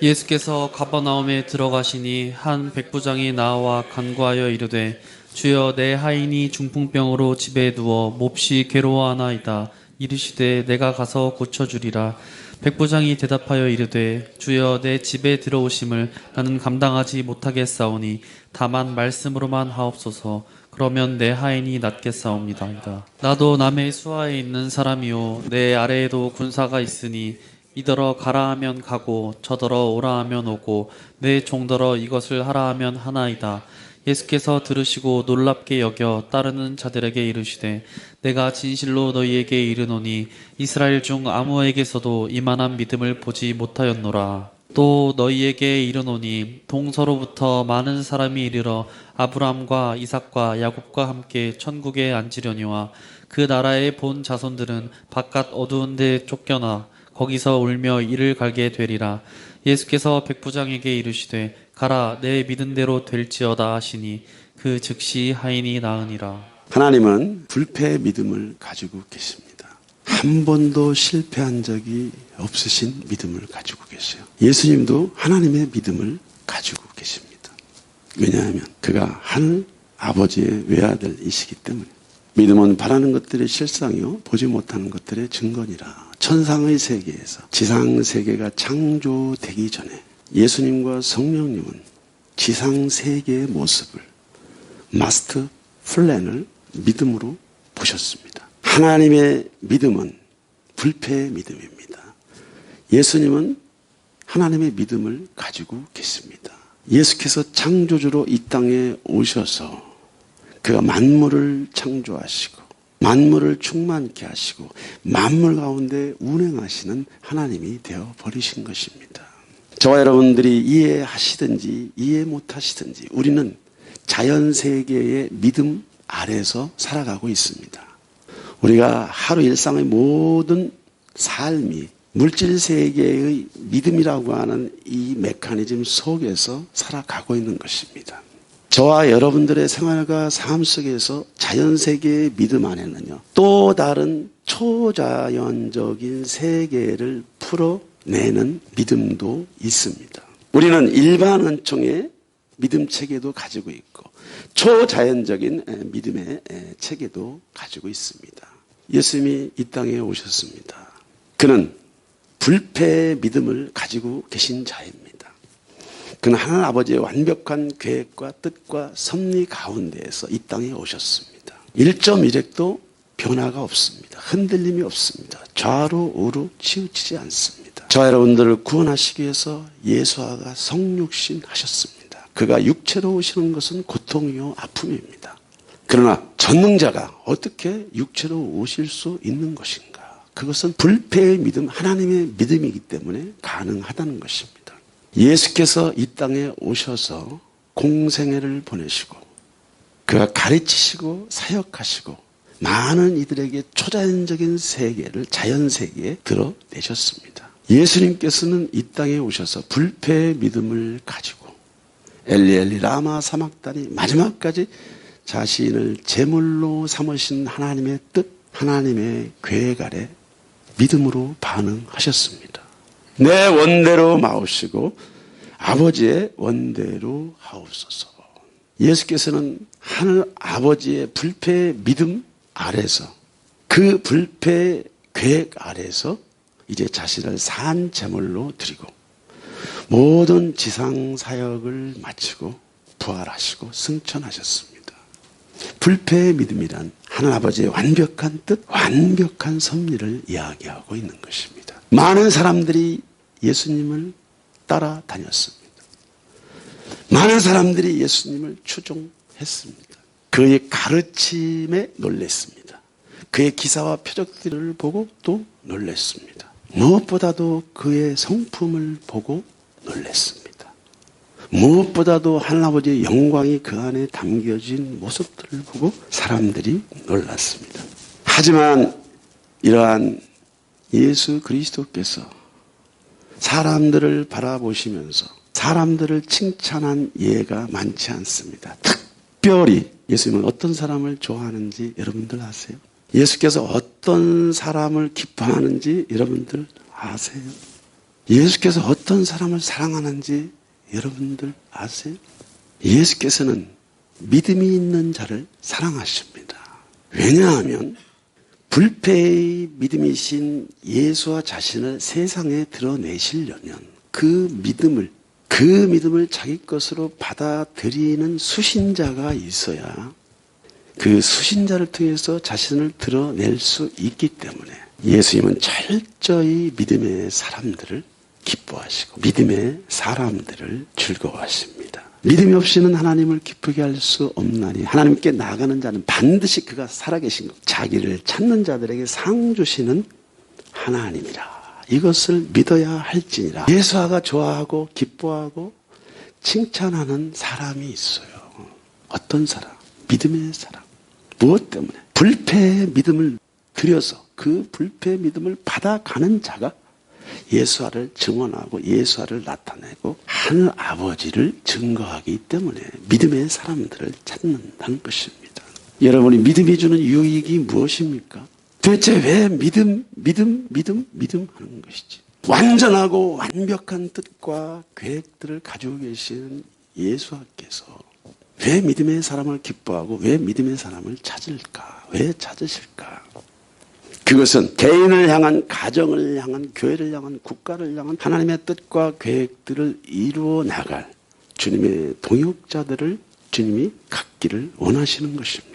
예수께서 가버나움에 들어가시니 한 백부장이 나와 간구하여 이르되 주여 내 하인이 중풍병으로 집에 누워 몹시 괴로워하나이다. 이르시되 내가 가서 고쳐주리라. 백부장이 대답하여 이르되 주여 내 집에 들어오심을 나는 감당하지 못하겠사오니 다만 말씀으로만 하옵소서. 그러면 내 하인이 낫겠사옵니다. 나도 남의 수하에 있는 사람이요 내 아래에도 군사가 있으니 이더러 가라 하면 가고 저더러 오라 하면 오고 내 종더러 이것을 하라 하면 하나이다. 예수께서 들으시고 놀랍게 여겨 따르는 자들에게 이르시되 내가 진실로 너희에게 이르노니 이스라엘 중 아무에게서도 이만한 믿음을 보지 못하였노라. 또 너희에게 이르노니 동서로부터 많은 사람이 이르러 아브라함과 이삭과 야곱과 함께 천국에 앉으려니와 그 나라의 본 자손들은 바깥 어두운 데 쫓겨나 거기서 울며 이를 갈게 되리라. 예수께서 백부장에게 이르시되 가라 내 믿은 대로 될지어다 하시니 그 즉시 하인이 나으니라. 하나님은 불패의 믿음을 가지고 계십니다. 한 번도 실패한 적이 없으신 믿음을 가지고 계세요. 예수님도 하나님의 믿음을 가지고 계십니다. 왜냐하면 그가 하늘 아버지의 외아들이시기 때문에. 믿음은 바라는 것들의 실상이요 보지 못하는 것들의 증거니라. 천상의 세계에서 지상 세계가 창조되기 전에 예수님과 성령님은 지상 세계의 모습을 마스터 플랜을 믿음으로 보셨습니다. 하나님의 믿음은 불패의 믿음입니다. 예수님은 하나님의 믿음을 가지고 계십니다. 예수께서 창조주로 이 땅에 오셔서 그가 만물을 창조하시고 만물을 충만케 하시고 만물 가운데 운행하시는 하나님이 되어 버리신 것입니다. 저와 여러분들이 이해하시든지 이해 못하시든지 우리는 자연세계의 믿음 아래서 살아가고 있습니다. 우리가 하루 일상의 모든 삶이 물질세계의 믿음이라고 하는 이 메커니즘 속에서 살아가고 있는 것입니다. 저와 여러분들의 생활과 삶 속에서 자연세계의 믿음 안에는요, 또 다른 초자연적인 세계를 풀어내는 믿음도 있습니다. 우리는 일반 은총의 믿음 체계도 가지고 있고 초자연적인 믿음의 체계도 가지고 있습니다. 예수님이 이 땅에 오셨습니다. 그는 불패의 믿음을 가지고 계신 자입니다. 그는 하나님 아버지의 완벽한 계획과 뜻과 섭리 가운데에서 이 땅에 오셨습니다. 1.1획도 변화가 없습니다. 흔들림이 없습니다. 좌로 우로 치우치지 않습니다. 저와 여러분들을 구원하시기 위해서 예수아가 성육신 하셨습니다. 그가 육체로 오시는 것은 고통이요 아픔입니다. 그러나 전능자가 어떻게 육체로 오실 수 있는 것인가? 그것은 불패의 믿음, 하나님의 믿음이기 때문에 가능하다는 것입니다. 예수께서 이 땅에 오셔서 공생애를 보내시고 그가 가르치시고 사역하시고 많은 이들에게 초자연적인 세계를 자연세계에 드러내셨습니다. 예수님께서는 이 땅에 오셔서 불패의 믿음을 가지고 엘리 엘리 라마 사막다니 마지막까지 자신을 제물로 삼으신 하나님의 뜻, 하나님의 계획 아래 믿음으로 반응하셨습니다. 내 원대로 마옵시고 아버지의 원대로 하옵소서. 예수께서는 하늘 아버지의 불패의 믿음 아래서 그 불패의 계획 아래서 이제 자신을 산 제물로 드리고 모든 지상 사역을 마치고 부활하시고 승천하셨습니다. 불패의 믿음이란 하늘 아버지의 완벽한 뜻, 완벽한 섭리를 이야기하고 있는 것입니다. 많은 사람들이 예수님을 따라다녔습니다. 많은 사람들이 예수님을 추종했습니다. 그의 가르침에 놀랐습니다. 그의 기사와 표적들을 보고 또 놀랐습니다. 무엇보다도 그의 성품을 보고 놀랐습니다. 무엇보다도 하나님의 영광이 그 안에 담겨진 모습들을 보고 사람들이 놀랐습니다. 하지만 이러한 예수 그리스도께서 사람들을 바라보시면서 사람들을 칭찬한 예가 많지 않습니다. 특별히 예수님은 어떤 사람을 좋아하는지 여러분들 아세요? 예수께서 어떤 사람을 기뻐하는지 여러분들 아세요? 예수께서 어떤 사람을 사랑하는지 여러분들 아세요? 예수께서는 믿음이 있는 자를 사랑하십니다. 왜냐하면 불패의 믿음이신 예수와 자신을 세상에 드러내시려면 그 믿음을 자기 것으로 받아들이는 수신자가 있어야 그 수신자를 통해서 자신을 드러낼 수 있기 때문에 예수님은 철저히 믿음의 사람들을 기뻐하시고 믿음의 사람들을 즐거워하십니다. 믿음이 없이는 하나님을 기쁘게 할 수 없나니 하나님께 나아가는 자는 반드시 그가 살아계신 것 자기를 찾는 자들에게 상 주시는 하나님이라. 이것을 믿어야 할지니라. 예수아가 좋아하고 기뻐하고 칭찬하는 사람이 있어요. 어떤 사람? 믿음의 사람. 무엇 때문에? 불패의 믿음을 들여서 그 불패의 믿음을 받아가는 자가 예수아를 증언하고 예수아를 나타내고 하늘 아버지를 증거하기 때문에 믿음의 사람들을 찾는다는 것입니다. 여러분이 믿음이 주는 유익이 무엇입니까? 도대체 왜 믿음 하는 것이지? 완전하고 완벽한 뜻과 계획들을 가지고 계신 예수아께서 왜 믿음의 사람을 기뻐하고 왜 믿음의 사람을 찾을까? 왜 찾으실까? 그것은 개인을 향한, 가정을 향한, 교회를 향한, 국가를 향한 하나님의 뜻과 계획들을 이루어 나갈 주님의 동역자들을 주님이 갖기를 원하시는 것입니다.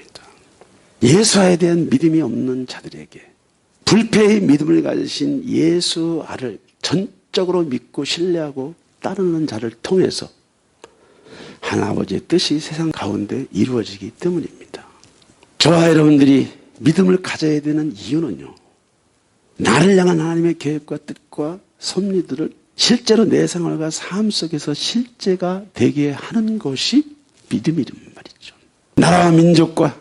예수아에 대한 믿음이 없는 자들에게 불패의 믿음을 가지신 예수아를 전적으로 믿고 신뢰하고 따르는 자를 통해서 하나아버지의 뜻이 세상 가운데 이루어지기 때문입니다. 저와 여러분들이 믿음을 가져야 되는 이유는요. 나를 향한 하나님의 계획과 뜻과 섭리들을 실제로 내 생활과 삶 속에서 실제가 되게 하는 것이 믿음이란 말이죠. 나라와 민족과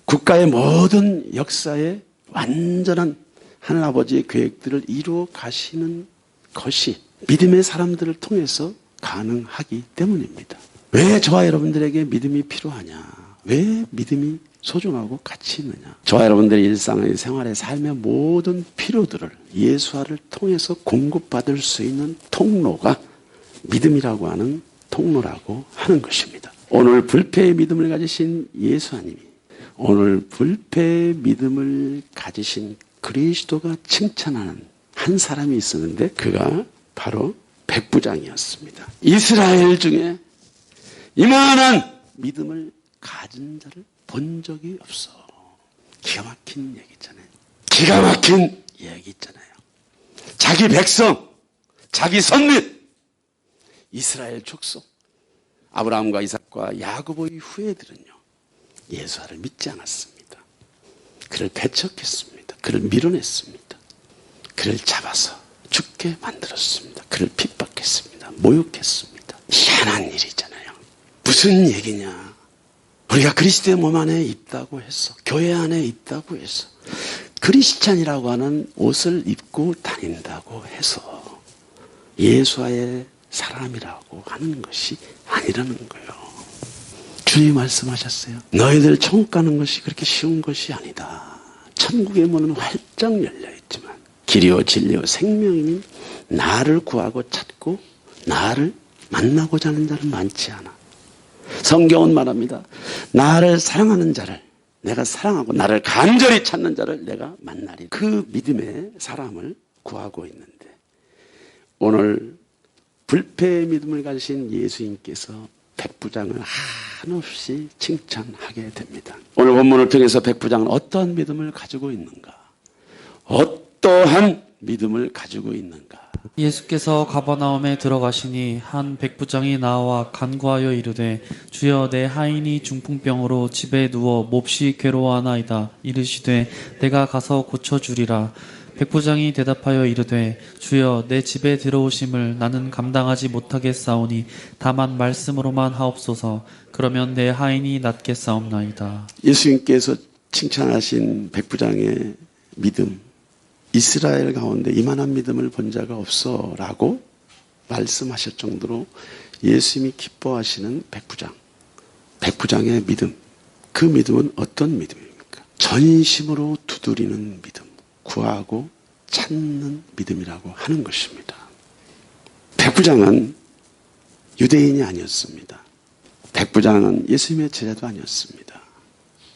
국가의 모든 역사에 완전한 하나아버지의 계획들을 이루어 가시는 것이 믿음의 사람들을 통해서 가능하기 때문입니다. 왜 저와 여러분들에게 믿음이 필요하냐? 왜 믿음이 소중하고 가치 있느냐? 저와 여러분들의 일상의 생활의 삶의 모든 필요들을 예수아를 통해서 공급받을 수 있는 통로가 믿음이라고 하는 통로라고 하는 것입니다. 오늘 불패의 믿음을 가지신 예수님이 오늘 불패의 믿음을 가지신 그리스도가 칭찬하는 한 사람이 있었는데 그가 바로 백부장이었습니다. 이스라엘 중에 이만한 믿음을 가진 자를 본 적이 없어. 기가 막힌 얘기 있잖아요. 기가 막힌 얘기 있잖아요. 자기 백성, 자기 선민, 이스라엘 족속, 아브라함과 이삭과 야고보의 후예들은요. 예수아를 믿지 않았습니다. 그를 배척했습니다. 그를 밀어냈습니다. 그를 잡아서 죽게 만들었습니다. 그를 핍박했습니다. 모욕했습니다. 희한한 일이잖아요. 무슨 얘기냐? 우리가 그리스도의 몸 안에 있다고 해서, 교회 안에 있다고 해서, 크리스찬이라고 하는 옷을 입고 다닌다고 해서 예수와의 사람이라고 하는 것이 아니라는 거예요. 주님이 말씀하셨어요. 너희들 천국 가는 것이 그렇게 쉬운 것이 아니다. 천국의 문은 활짝 열려있지만 길이요 진리요 생명이니 나를 구하고 찾고 나를 만나고자 하는 자는 많지 않아. 성경은 말합니다. 나를 사랑하는 자를 내가 사랑하고 나를 간절히 찾는 자를 내가 만나리. 그 믿음의 사람을 구하고 있는데 오늘 불패의 믿음을 가지신 예수님께서 백부장을 한없이 칭찬하게 됩니다. 오늘 본문을 통해서 백부장은 어떠한 믿음을 가지고 있는가? 어떠한 믿음을 가지고 있는가? 예수께서 가버나움에 들어가시니 한 백부장이 나와 간구하여 이르되 주여 내 하인이 중풍병으로 집에 누워 몹시 괴로워하나이다. 이르시되 내가 가서 고쳐주리라. 백부장이 대답하여 이르되 주여 내 집에 들어오심을 나는 감당하지 못하겠사오니 다만 말씀으로만 하옵소서. 그러면 내 하인이 낫겠사옵나이다. 예수님께서 칭찬하신 백부장의 믿음, 이스라엘 가운데 이만한 믿음을 본 자가 없어 라고 말씀하실 정도로 예수님이 기뻐하시는 백부장의 믿음, 그 믿음은 어떤 믿음입니까? 전심으로 두드리는 믿음, 구하고 찾는 믿음이라고 하는 것입니다. 백부장은 유대인이 아니었습니다. 백부장은 예수님의 제자도 아니었습니다.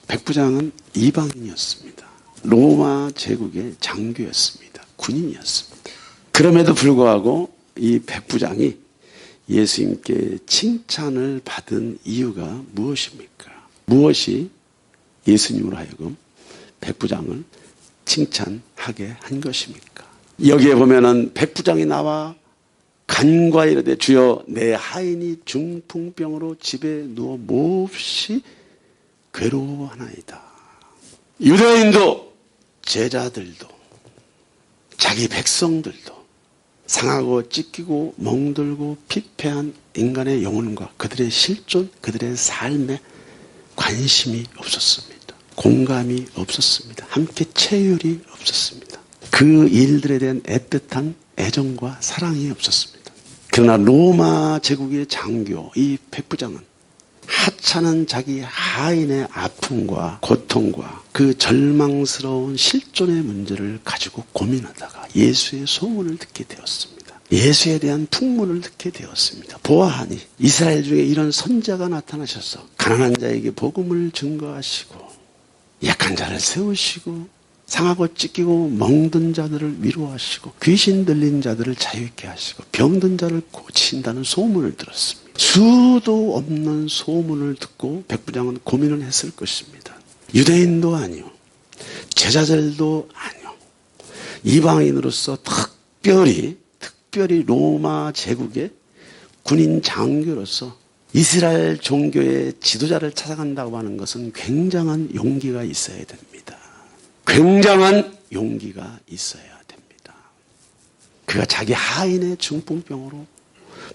백부장은 이방인이었습니다. 로마 제국의 장교였습니다. 군인이었습니다. 그럼에도 불구하고 이 백부장이 예수님께 칭찬을 받은 이유가 무엇입니까? 무엇이 예수님으로 하여금 백부장을 칭찬하게 한 것입니까? 여기에 보면은 백부장이 나와 간과에 이르되 주여 내 하인이 중풍병으로 집에 누워 몹시 괴로워하나이다. 유대인도 제자들도 자기 백성들도 상하고 찢기고 멍들고 피폐한 인간의 영혼과 그들의 실존, 그들의 삶에 관심이 없었습니다. 공감이 없었습니다. 함께 체휼이 없었습니다. 그 일들에 대한 애틋한 애정과 사랑이 없었습니다. 그러나 로마 제국의 장교 이 백부장은 하찮은 자기 하인의 아픔과 고통과 그 절망스러운 실존의 문제를 가지고 고민하다가 예수의 소문을 듣게 되었습니다. 예수에 대한 풍문을 듣게 되었습니다. 보아하니 이스라엘 중에 이런 선자가 나타나셔서 가난한 자에게 복음을 증거하시고 약한 자를 세우시고 상하고 찢기고 멍든 자들을 위로하시고 귀신 들린 자들을 자유케 하시고 병든 자를 고친다는 소문을 들었습니다. 수도 없는 소문을 듣고 백부장은 고민을 했을 것입니다. 유대인도 아니요, 제자들도 아니요, 이방인으로서 특별히 로마 제국의 군인 장교로서 이스라엘 종교의 지도자를 찾아간다고 하는 것은 굉장한 용기가 있어야 됩니다. 굉장한 용기가 있어야 됩니다. 그가 자기 하인의 중풍병으로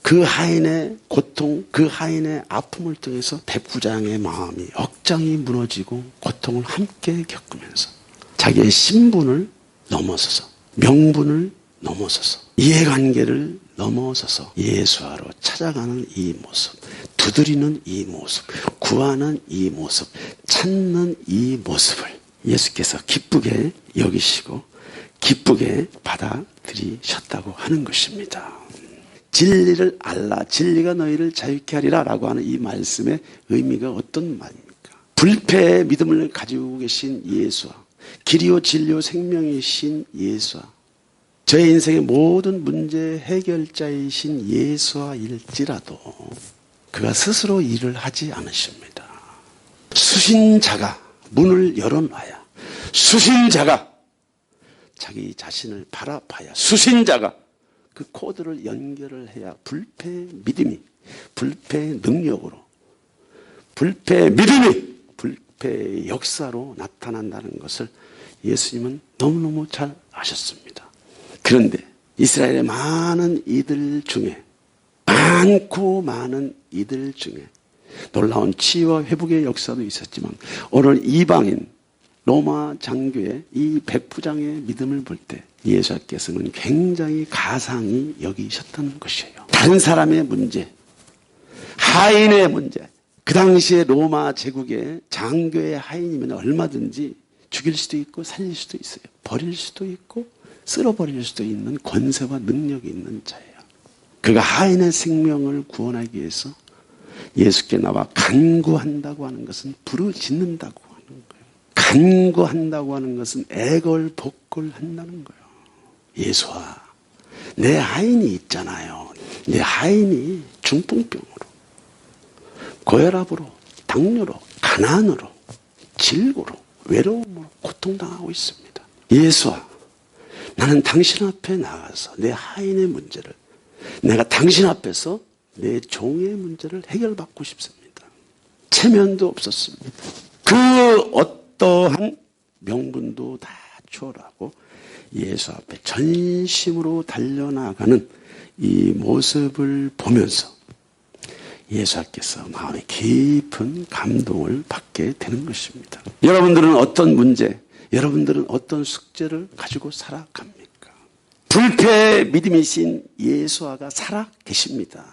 그 하인의 고통, 그 하인의 아픔을 통해서 백부장의 마음이 억장이 무너지고 고통을 함께 겪으면서 자기의 신분을 넘어서서 명분을 넘어서서 이해관계를 넘어서서 예수하러 찾아가는 이 모습, 두드리는 이 모습, 구하는 이 모습, 찾는 이 모습을 예수께서 기쁘게 여기시고 기쁘게 받아들이셨다고 하는 것입니다. 진리를 알라, 진리가 너희를 자유케 하리라 라고 하는 이 말씀의 의미가 어떤 말입니까? 불패의 믿음을 가지고 계신 예수와 길이요 진리요 생명이신 예수와 저의 인생의 모든 문제 해결자이신 예수와일지라도 그가 스스로 일을 하지 않으십니다. 수신자가 문을 열어놔야, 수신자가 자기 자신을 바라봐야, 수신자가 그 코드를 연결을 해야 불패의 믿음이 불패의 능력으로, 불패의 믿음이 불패의 역사로 나타난다는 것을 예수님은 너무너무 잘 아셨습니다. 그런데 이스라엘의 많은 이들 중에, 많고 많은 이들 중에 놀라운 치유와 회복의 역사도 있었지만 오늘 이방인 로마 장교의 이 백부장의 믿음을 볼 때 예수께서는 굉장히 가상히 여기셨다는 것이에요. 다른 사람의 문제, 하인의 문제, 그 당시에 로마 제국의 장교의 하인이면 얼마든지 죽일 수도 있고 살릴 수도 있어요. 버릴 수도 있고 쓸어버릴 수도 있는 권세와 능력이 있는 자예요. 그가 하인의 생명을 구원하기 위해서 예수께 나와 간구한다고 하는 것은 부르짖는다고 하는 거예요. 간구한다고 하는 것은 애걸복걸한다는 거예요. 예수아, 내 하인이 있잖아요. 내 하인이 중풍병으로, 고혈압으로, 당뇨로, 가난으로, 질고로, 외로움으로 고통당하고 있습니다. 예수아, 나는 당신 앞에 나가서 내 하인의 문제를, 내가 당신 앞에서 내 종의 문제를 해결받고 싶습니다. 체면도 없었습니다. 그 어떠한 명분도 다 초월하고 예수 앞에 전심으로 달려나가는 이 모습을 보면서 예수께서 마음에 깊은 감동을 받게 되는 것입니다. 여러분들은 어떤 문제, 여러분들은 어떤 숙제를 가지고 살아갑니까? 불패의 믿음이신 예수아가 살아 계십니다.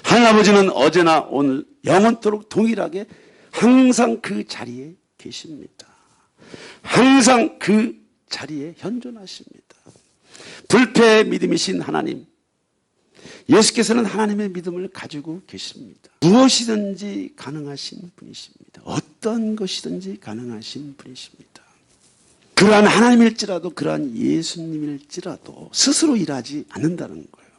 하나님아버지는 어제나 오늘 영원토록 동일하게 항상 그 자리에 계십니다. 항상 그 자리에 현존하십니다. 불패의 믿음이신 하나님, 예수께서는 하나님의 믿음을 가지고 계십니다. 무엇이든지 가능하신 분이십니다. 어떤 것이든지 가능하신 분이십니다. 그러한 하나님일지라도 그러한 예수님일지라도 스스로 일하지 않는다는 거예요.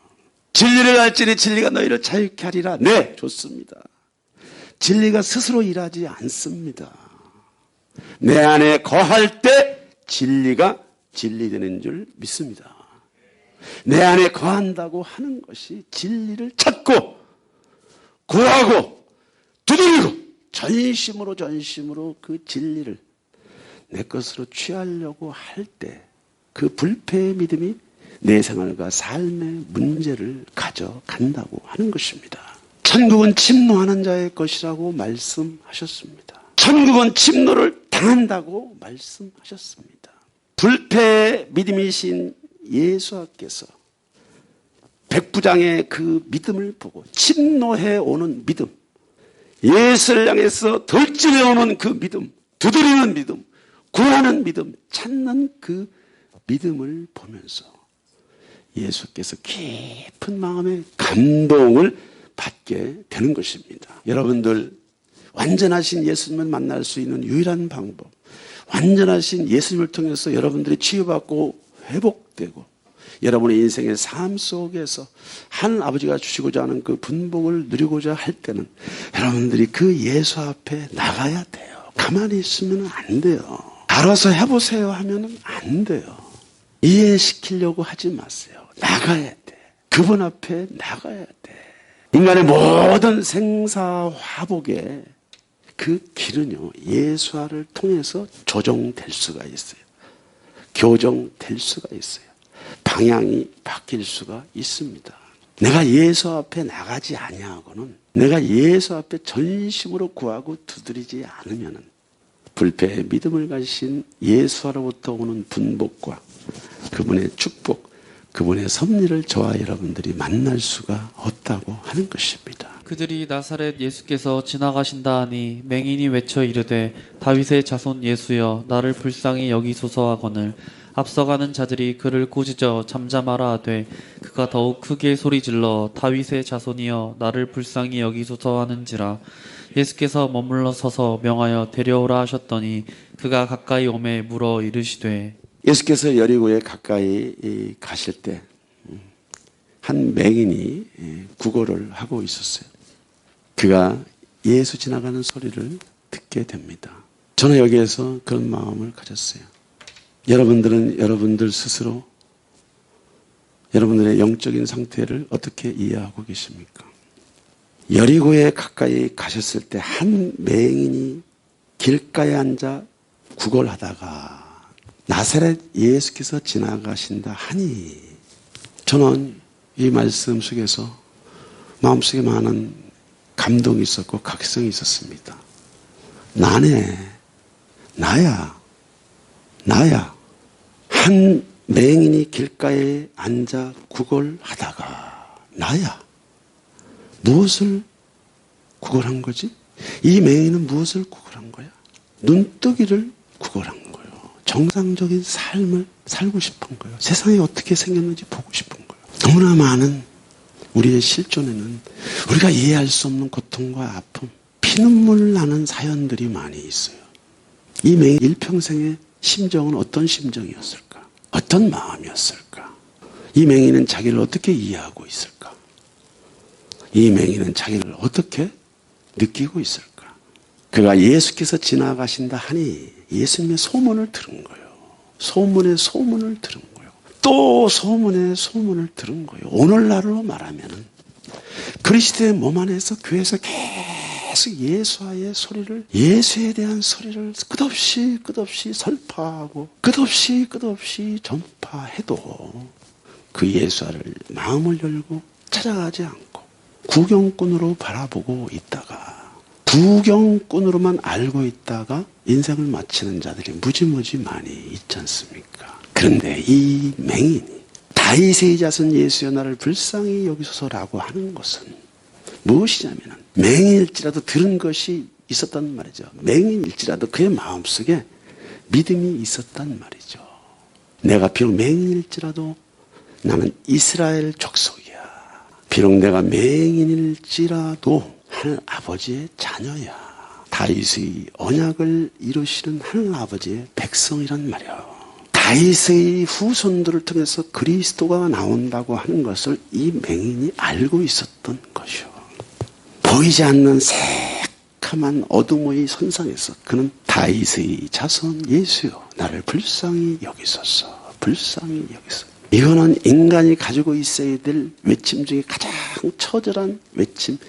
진리를 알지니 진리가 너희를 자유케 하리라. 네, 좋습니다. 진리가 스스로 일하지 않습니다. 내 안에 거할 때 진리가 진리되는 줄 믿습니다. 내 안에 거한다고 하는 것이 진리를 찾고 구하고 두드리고 전심으로 그 진리를 내 것으로 취하려고 할 때 그 불패의 믿음이 내 생활과 삶의 문제를 가져간다고 하는 것입니다. 천국은 침노하는 자의 것이라고 말씀하셨습니다. 천국은 침노를 당한다고 말씀하셨습니다. 불패의 믿음이신 예수께서 백부장의 그 믿음을 보고 침노해 오는 믿음, 예수를 향해서 돌진해 오는 그 믿음, 두드리는 믿음, 구하는 믿음, 찾는 그 믿음을 보면서 예수께서 깊은 마음의 감동을 받게 되는 것입니다. 여러분들 완전하신 예수님을 만날 수 있는 유일한 방법, 완전하신 예수님을 통해서 여러분들이 치유받고 회복되고 여러분의 인생의 삶 속에서 하늘 아버지가 주시고자 하는 그 분복을 누리고자 할 때는 여러분들이 그 예수 앞에 나가야 돼요. 가만히 있으면 안 돼요. 알아서 해보세요 하면 안 돼요. 이해시키려고 하지 마세요. 나가야 돼. 그분 앞에 나가야 돼. 인간의 모든 생사화복의 그 길은요, 예수화를 통해서 조정될 수가 있어요. 교정될 수가 있어요. 방향이 바뀔 수가 있습니다. 내가 예수 앞에 나가지 아니하고는, 내가 예수 앞에 전심으로 구하고 두드리지 않으면은 불패의 믿음을 가지신 예수로부터 오는 분복과 그분의 축복, 그분의 섭리를 저와 여러분들이 만날 수가 없다고 하는 것입니다. 그들이 나사렛 예수께서 지나가신다 하니 맹인이 외쳐 이르되 다윗의 자손 예수여 나를 불쌍히 여기소서 하거늘 앞서가는 자들이 그를 꾸짖어 잠잠하라 하되 그가 더욱 크게 소리질러 다윗의 자손이여 나를 불쌍히 여기소서 하는지라. 예수께서 머물러 서서 명하여 데려오라 하셨더니 그가 가까이 오매 물어 이르시되. 예수께서 여리고에 가까이 가실 때 한 맹인이 구걸을 하고 있었어요. 그가 예수 지나가는 소리를 듣게 됩니다. 저는 여기에서 그런 마음을 가졌어요. 여러분들은 여러분들 스스로 여러분들의 영적인 상태를 어떻게 이해하고 계십니까? 여리고에 가까이 가셨을 때 한 맹인이 길가에 앉아 구걸하다가 나사렛 예수께서 지나가신다 하니, 저는 이 말씀 속에서 마음속에 많은 감동이 있었고 각성이 있었습니다. 나야. 한 맹인이 길가에 앉아 구걸하다가 나야. 무엇을 구걸한 거지? 이 맹인은 무엇을 구걸한 거야? 눈뜨기를 구걸한 거예요. 정상적인 삶을 살고 싶은 거예요. 세상이 어떻게 생겼는지 보고 싶은 거예요. 너무나 많은 우리의 실존에는 우리가 이해할 수 없는 고통과 아픔, 피눈물 나는 사연들이 많이 있어요. 이 맹인 일평생의 심정은 어떤 심정이었을까? 어떤 마음이었을까? 이 맹인은 자기를 어떻게 이해하고 있을까? 이 맹인은 자기를 어떻게 느끼고 있을까? 그가 예수께서 지나가신다 하니 예수님의 소문을 들은 거예요. 소문의 소문을 들은 거예요. 또 소문의 소문을 들은 거예요. 오늘날로 말하면은 그리스도의 몸 안에서 교회에서 계속 예수와의 소리를, 예수에 대한 소리를 끝없이 설파하고 끝없이 전파해도 그 예수를 마음을 열고 찾아가지 않고 구경꾼으로 바라보고 있다가, 구경꾼으로만 알고 있다가 인생을 마치는 자들이 무지무지 많이 있지 않습니까? 그런데 이 맹인이 다윗의 자손 예수여 나를 불쌍히 여기소서라고 하는 것은 무엇이냐면, 맹인일지라도 들은 것이 있었단 말이죠. 맹인일지라도 그의 마음속에 믿음이 있었단 말이죠. 내가 비록 맹인일지라도 나는 이스라엘 족속이야. 비록 내가 맹인일지라도 하늘 아버지의 자녀야. 다윗의 언약을 이루시는 하늘 아버지의 백성이란 말이야. 다윗의 후손들을 통해서 그리스도가 나온다고 하는 것을 이 맹인이 알고 있었던 것이요. 보이지 않는 새카만 어둠의 선상에서 그는 다윗의 자손 예수여 나를 불쌍히 여기소서. 불쌍히 여기소서. 이거는 인간이 가지고 있어야 될 외침 중에 가장 처절한 외침,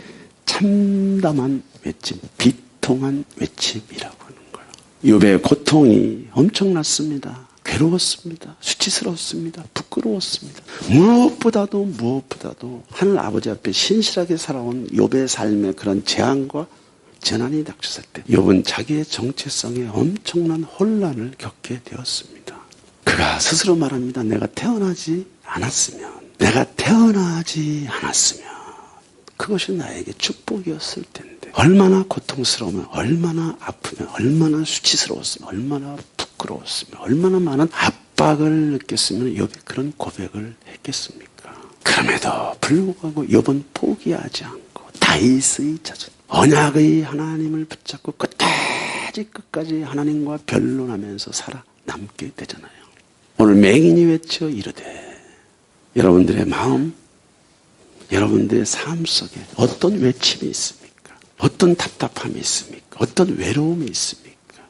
참담한 외침, 비통한 외침이라고 하는 거예요. 욥의 고통이 엄청났습니다. 괴로웠습니다. 수치스러웠습니다. 부끄러웠습니다. 무엇보다도 하늘 아버지 앞에 신실하게 살아온 욥의 삶에 그런 재앙과 재난이 닥쳤을 때 욥은 자기의 정체성에 엄청난 혼란을 겪게 되었습니다. 그가 스스로 말합니다. 내가 태어나지 않았으면 그것이 나에게 축복이었을 텐데 얼마나 고통스러우면, 얼마나 아프면, 얼마나 수치스러웠으면, 얼마나 부끄러웠으면, 얼마나 많은 압박을 느꼈으면 욥이 그런 고백을 했겠습니까? 그럼에도 불구하고 욥은 포기하지 않고 다윗의 자손, 언약의 하나님을 붙잡고 끝까지 하나님과 변론하면서 살아남게 되잖아요. 오늘 맹인이 외쳐 이르되 여러분들의 마음, 여러분들의 삶 속에 어떤 외침이 있습니까? 어떤 답답함이 있습니까? 어떤 외로움이 있습니까?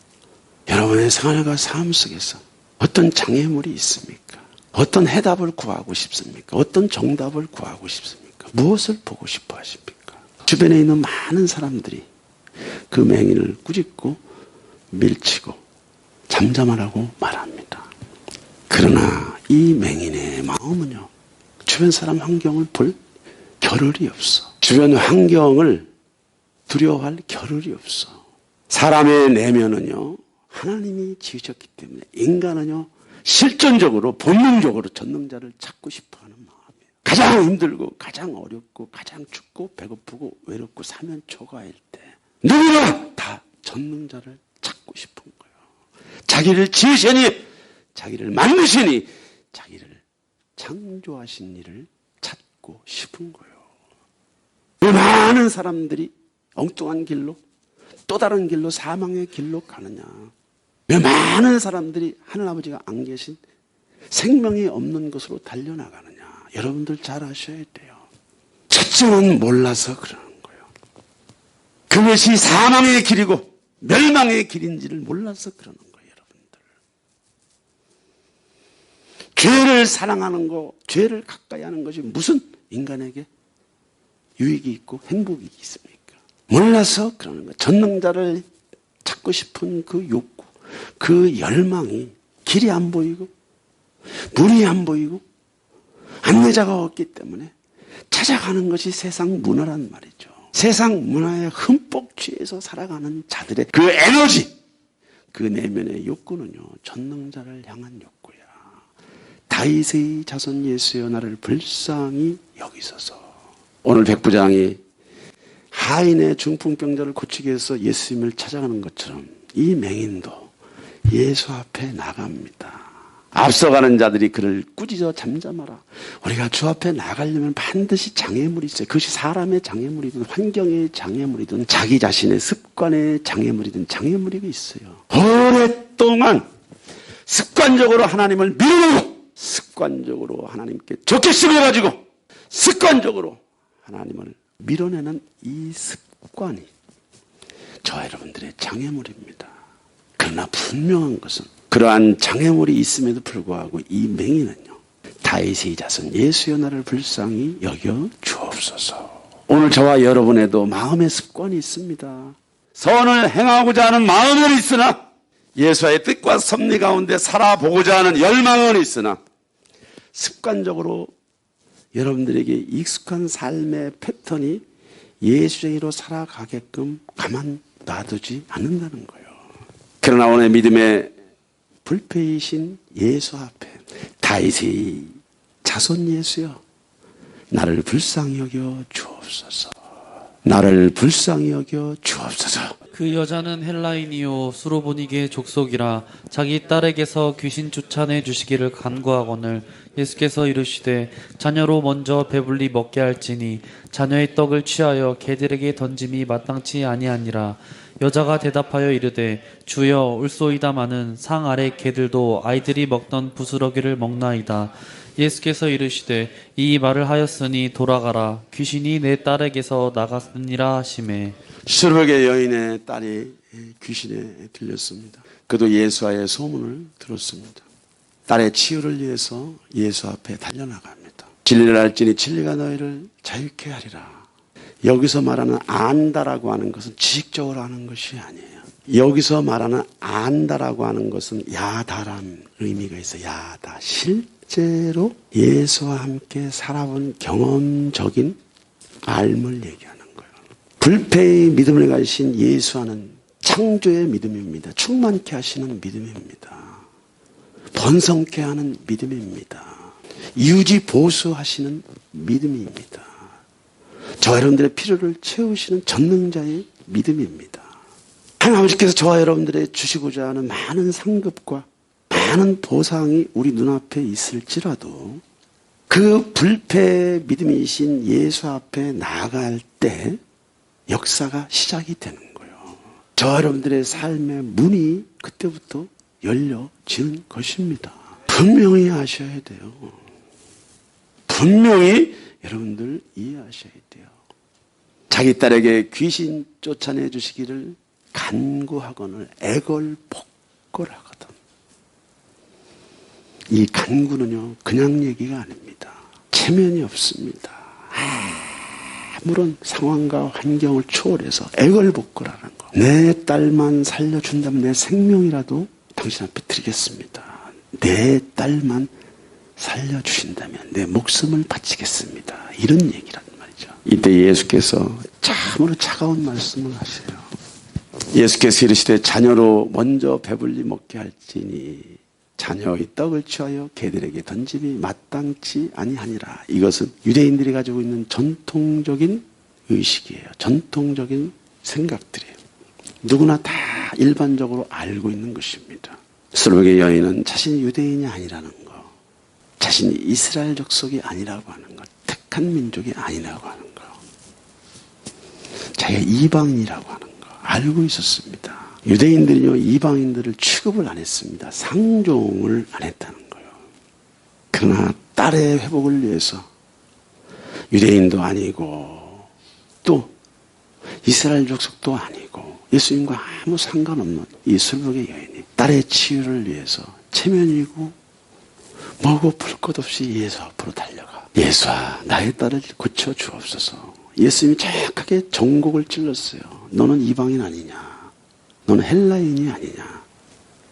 여러분의 생활과 삶 속에서 어떤 장애물이 있습니까? 어떤 해답을 구하고 싶습니까? 어떤 정답을 구하고 싶습니까? 무엇을 보고 싶어 하십니까? 주변에 있는 많은 사람들이 그 맹인을 꾸짖고 밀치고 잠잠하라고 말합니다. 그러나 이 맹인의 마음은요, 주변 사람 환경을 볼 겨를이 없어. 주변 환경을 두려워할 겨를이 없어. 사람의 내면은요, 하나님이 지으셨기 때문에 인간은요, 실존적으로 본능적으로 전능자를 찾고 싶어하는 마음이에요. 가장 힘들고 가장 어렵고 가장 춥고 배고프고 외롭고 사면 초가일 때 누구나 다 전능자를 찾고 싶은 거예요. 자기를 지으시니, 자기를 만드시니, 자기를 창조하신 이를 찾고 싶은 거예요. 왜 많은 사람들이 엉뚱한 길로, 또 다른 길로, 사망의 길로 가느냐? 왜 많은 사람들이 하늘아버지가 안 계신 생명이 없는 곳으로 달려나가느냐? 여러분들 잘 아셔야 돼요. 첫째는 몰라서 그러는 거예요. 그것이 사망의 길이고 멸망의 길인지를 몰라서 그러는 거예요. 여러분들. 죄를 사랑하는 거, 죄를 가까이 하는 것이 무슨 인간에게 유익이 있고 행복이 있습니까? 몰라서 그러는 거예요. 전능자를 찾고 싶은 그 욕구, 그 열망이 길이 안 보이고 물이 안 보이고 안내자가 없기 때문에 찾아가는 것이 세상 문화란 말이죠. 세상 문화에 흠뻑 취해서 살아가는 자들의 그 에너지, 그 내면의 욕구는요, 전능자를 향한 욕구야. 다윗의 자손 예수여 나를 불쌍히 여기소서. 오늘 백부장이 하인의 중풍병자를 고치기 위해서 예수님을 찾아가는 것처럼 이 맹인도 예수 앞에 나갑니다. 앞서가는 자들이 그를 꾸짖어 잠잠하라. 우리가 주 앞에 나가려면 반드시 장애물이 있어요. 그것이 사람의 장애물이든 환경의 장애물이든 자기 자신의 습관의 장애물이든 장애물이 있어요. 오랫동안 습관적으로 하나님을 밀어내고 습관적으로 하나님께 좋게 쓰여가지고 습관적으로 하나님을 밀어내는 이 습관이 저와 여러분들의 장애물입니다. 그러나 분명한 것은 그러한 장애물이 있음에도 불구하고 이 맹인은요, 다윗의 자손 예수여 나를 불쌍히 여겨 주옵소서. 오늘 저와 여러분에도 마음의 습관이 있습니다. 선을 행하고자 하는 마음은 있으나 예수의 뜻과 섭리 가운데 살아보고자 하는 열망은 있으나 습관적으로 여러분들에게 익숙한 삶의 패턴이 예수쟁이로 살아가게끔 가만 놔두지 않는다는 거예요. 그러나 오늘 믿음의 불패이신 예수 앞에 다윗의 자손 예수여 나를 불쌍히 여겨 주옵소서. 나를 불쌍히 여겨 주옵소서. 그 여자는 헬라인이요 수로보니게 족속이라 자기 딸에게서 귀신 쫓아내 주시기를 간구하거늘 예수께서 이르시되 자녀로 먼저 배불리 먹게 할지니 자녀의 떡을 취하여 개들에게 던짐이 마땅치 아니하니라. 여자가 대답하여 이르되 주여 올소이다마는 상 아래 개들도 아이들이 먹던 부스러기를 먹나이다. 예수께서 이르시되 이 말을 하였으니 돌아가라 귀신이 내 딸에게서 나갔느니라 하시매. 수르베게 여인의 딸이 귀신에 들렸습니다. 그도 예수와의 소문을 들었습니다. 딸의 치유를 위해서 예수 앞에 달려나갑니다. 진리를 알지니 진리가 너희를 자유케 하리라. 여기서 말하는 안다라고 하는 것은 지식적으로 하는 것이 아니에요. 여기서 말하는 안다라고 하는 것은 야다라는 의미가 있어요. 야다. 실제로 예수와 함께 살아본 경험적인 삶을 얘기하는 거예요. 불패의 믿음을 가지신 예수와는 창조의 믿음입니다. 충만케 하시는 믿음입니다. 번성케 하는 믿음입니다. 유지 보수하시는 믿음입니다. 저와 여러분들의 필요를 채우시는 전능자의 믿음입니다. 하나님 아버지께서 저와 여러분들의 주시고자 하는 많은 상급과 많은 보상이 우리 눈앞에 있을지라도 그 불패의 믿음이신 예수 앞에 나아갈 때 역사가 시작이 되는 거예요. 저와 여러분들의 삶의 문이 그때부터 열려지는 것입니다. 분명히 아셔야 돼요. 분명히 여러분들 이해하셔야 돼요. 자기 딸에게 귀신 쫓아내 주시기를 간구하거늘 애걸복걸하거든. 이 간구는요 그냥 얘기가 아닙니다. 체면이 없습니다. 아무런 상황과 환경을 초월해서 애걸복걸하는 거. 내 딸만 살려준다면 내 생명이라도 당신 앞에 드리겠습니다. 내 딸만 살려주신다면 내 목숨을 바치겠습니다. 이런 얘기란 말이죠. 이때 예수께서 참으로 차가운 말씀을 하세요. 예수께서 이르시되 자녀로 먼저 배불리 먹게 할지니 자녀의 떡을 취하여 개들에게 던짐이 마땅치 아니하니라. 이것은 유대인들이 가지고 있는 전통적인 의식이에요. 전통적인 생각들이에요. 누구나 다 일반적으로 알고 있는 것입니다. 수르베게 여인은 자신이 유대인이 아니라는 거, 자신이 이스라엘 족속이 아니라고 하는 것, 택한 민족이 아니라고 하는 거, 자기가 이방인이라고 하는 거 알고 있었습니다. 유대인들은요 이방인들을 취급을 안 했습니다. 상종을 안 했다는 거예요. 그러나 딸의 회복을 위해서 유대인도 아니고 또 이스라엘 족속도 아니고 예수님과 아무 상관없는 이 수르베게 여인이 딸의 치유를 위해서 체면이고 뭐고 볼 것 없이 예수 앞으로 달려가. 예수아 나의 딸을 고쳐 주옵소서. 예수님이 정확하게 정곡을 찔렀어요. 너는 이방인 아니냐. 너는 헬라인이 아니냐.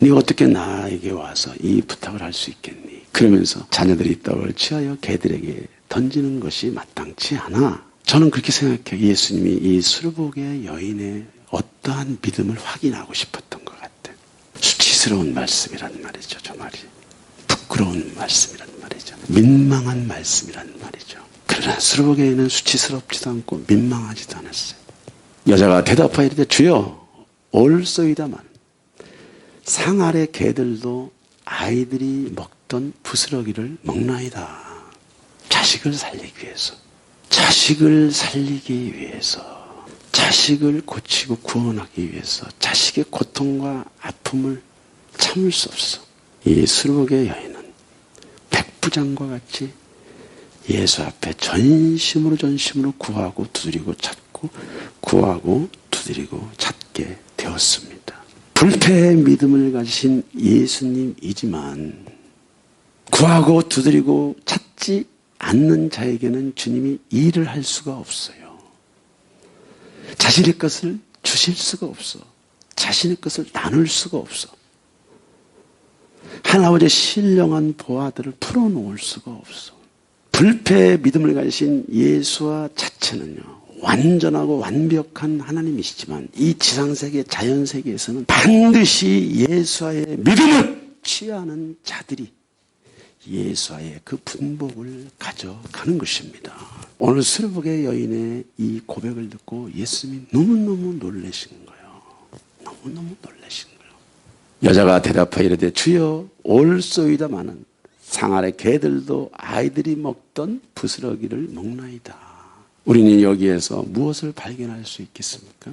네가 어떻게 나에게 와서 이 부탁을 할 수 있겠니. 그러면서 자녀들이 떡을 취하여 개들에게 던지는 것이 마땅치 않아. 저는 그렇게 생각해요. 예수님이 이 수르베게 여인의 어떠한 믿음을 확인하고 싶었던 것 같아요. 수치스러운 말씀이란 말이죠. 저 말이. 부끄러운 말씀이란 말이죠. 민망한 말씀이란 말이죠. 그러나 수르베게는 수치스럽지도 않고 민망하지도 않았어요. 여자가 대답하여 이르되 주여 올소이다만 상 아래 개들도 아이들이 먹던 부스러기를 먹나이다. 자식을 살리기 위해서, 자식을 살리기 위해서, 자식을 고치고 구원하기 위해서 자식의 고통과 아픔을 참을 수 없어. 이 수르베게 여인은 백부장과 같이 예수 앞에 전심으로 구하고 두드리고 찾고 구하고 두드리고 찾게 되었습니다. 불패의 믿음을 가지신 예수님이지만 구하고 두드리고 찾지 않는 자에게는 주님이 일을 할 수가 없어요. 자신의 것을 주실 수가 없어. 자신의 것을 나눌 수가 없어. 하나님의 신령한 보화들을 풀어놓을 수가 없어. 불패의 믿음을 가지신 예수와 자체는요 완전하고 완벽한 하나님이시지만 이 지상세계 자연세계에서는 반드시 예수와의 믿음을 취하는 자들이 예수와의 그 분복을 가져가는 것입니다. 오늘 수르복의 여인의 이 고백을 듣고 예수님이 너무너무 놀라신 거예요. 너무너무 놀라신 거예요. 여자가 대답하여 이르되 주여 올소이다마는 상 아래 개들도 아이들이 먹던 부스러기를 먹나이다. 우리는 여기에서 무엇을 발견할 수 있겠습니까?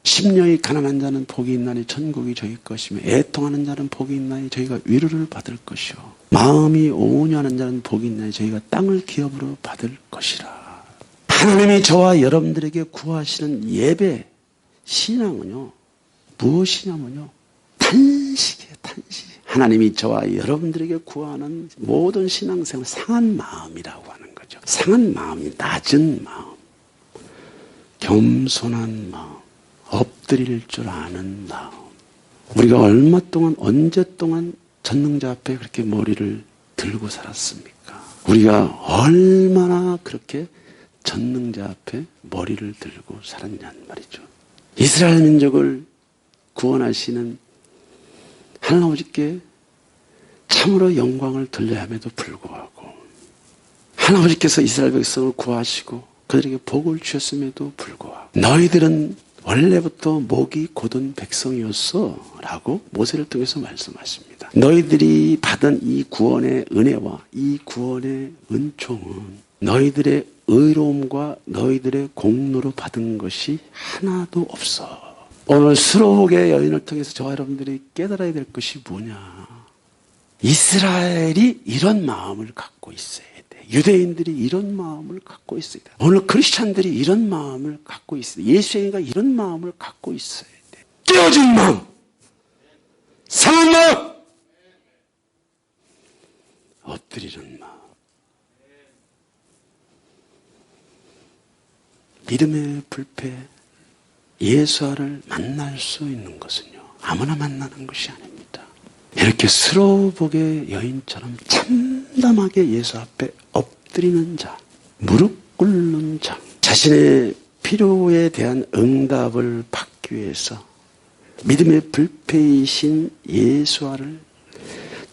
심령이 가난한 자는 복이 있나니 천국이 저희 것이며 애통하는 자는 복이 있나니 저희가 위로를 받을 것이요 마음이 온유하는 자는 복이 있나니 저희가 땅을 기업으로 받을 것이라. 하나님이 저와 여러분들에게 구하시는 예배 신앙은요 무엇이냐면요 탄식이에요. 탄식. 하나님이 저와 여러분들에게 구하는 모든 신앙생활 상한 마음이라고 하는 거죠. 상한 마음이 낮은 마음, 겸손한 마음, 엎드릴 줄 아는 마음. 우리가 얼마 동안 언제 동안 전능자 앞에 그렇게 머리를 들고 살았습니까? 우리가 얼마나 그렇게 전능자 앞에 머리를 들고 살았냐는 말이죠. 이스라엘 민족을 구원하시는 하나님 아버지께 참으로 영광을 돌려야 함에도 불구하고 하나님 아버지께서 이스라엘 백성을 구하시고 그들에게 복을 주셨음에도 불구하고 너희들은 원래부터 목이 곧은 백성이었어 라고 모세를 통해서 말씀하십니다. 너희들이 받은 이 구원의 은혜와 이 구원의 은총은 너희들의 의로움과 너희들의 공로로 받은 것이 하나도 없어. 오늘 수로복의 여인을 통해서 저와 여러분들이 깨달아야 될 것이 뭐냐. 이스라엘이 이런 마음을 갖고 있어야 돼. 유대인들이 이런 마음을 갖고 있어야 돼. 오늘 크리스찬들이 이런 마음을 갖고 있어야 돼. 예수님과 이런 마음을 갖고 있어야 돼. 깨어진 마음, 상한 마음, 엎드리는 마음. 믿음의 불패 예수와를 만날 수 있는 것은요 아무나 만나는 것이 아닙니다. 이렇게 수로복의 여인처럼 참담하게 예수 앞에 엎드리는 자, 무릎 꿇는 자, 자신의 필요에 대한 응답을 받기 위해서 믿음의 불패이신 예수와를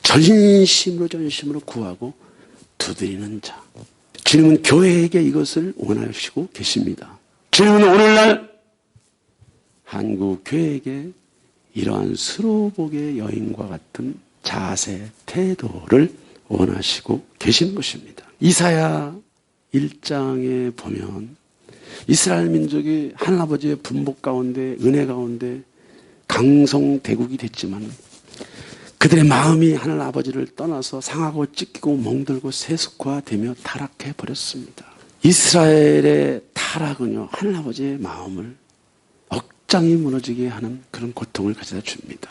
전심으로 구하고 두드리는 자. 주님은 교회에게 이것을 원하시고 계십니다. 주님은 오늘날 한국 교회에게 이러한 수로복의 여인과 같은 자세, 태도를 원하시고 계신 것입니다. 이사야 1장에 보면 이스라엘 민족이 하나님아버지의 분복 가운데 은혜 가운데 강성대국이 됐지만 그들의 마음이 하나님 아버지를 떠나서 상하고 찢기고 멍들고 세속화되며 타락해 버렸습니다. 이스라엘의 타락은요 하나님 아버지의 마음을 억장이 무너지게 하는 그런 고통을 가져다 줍니다.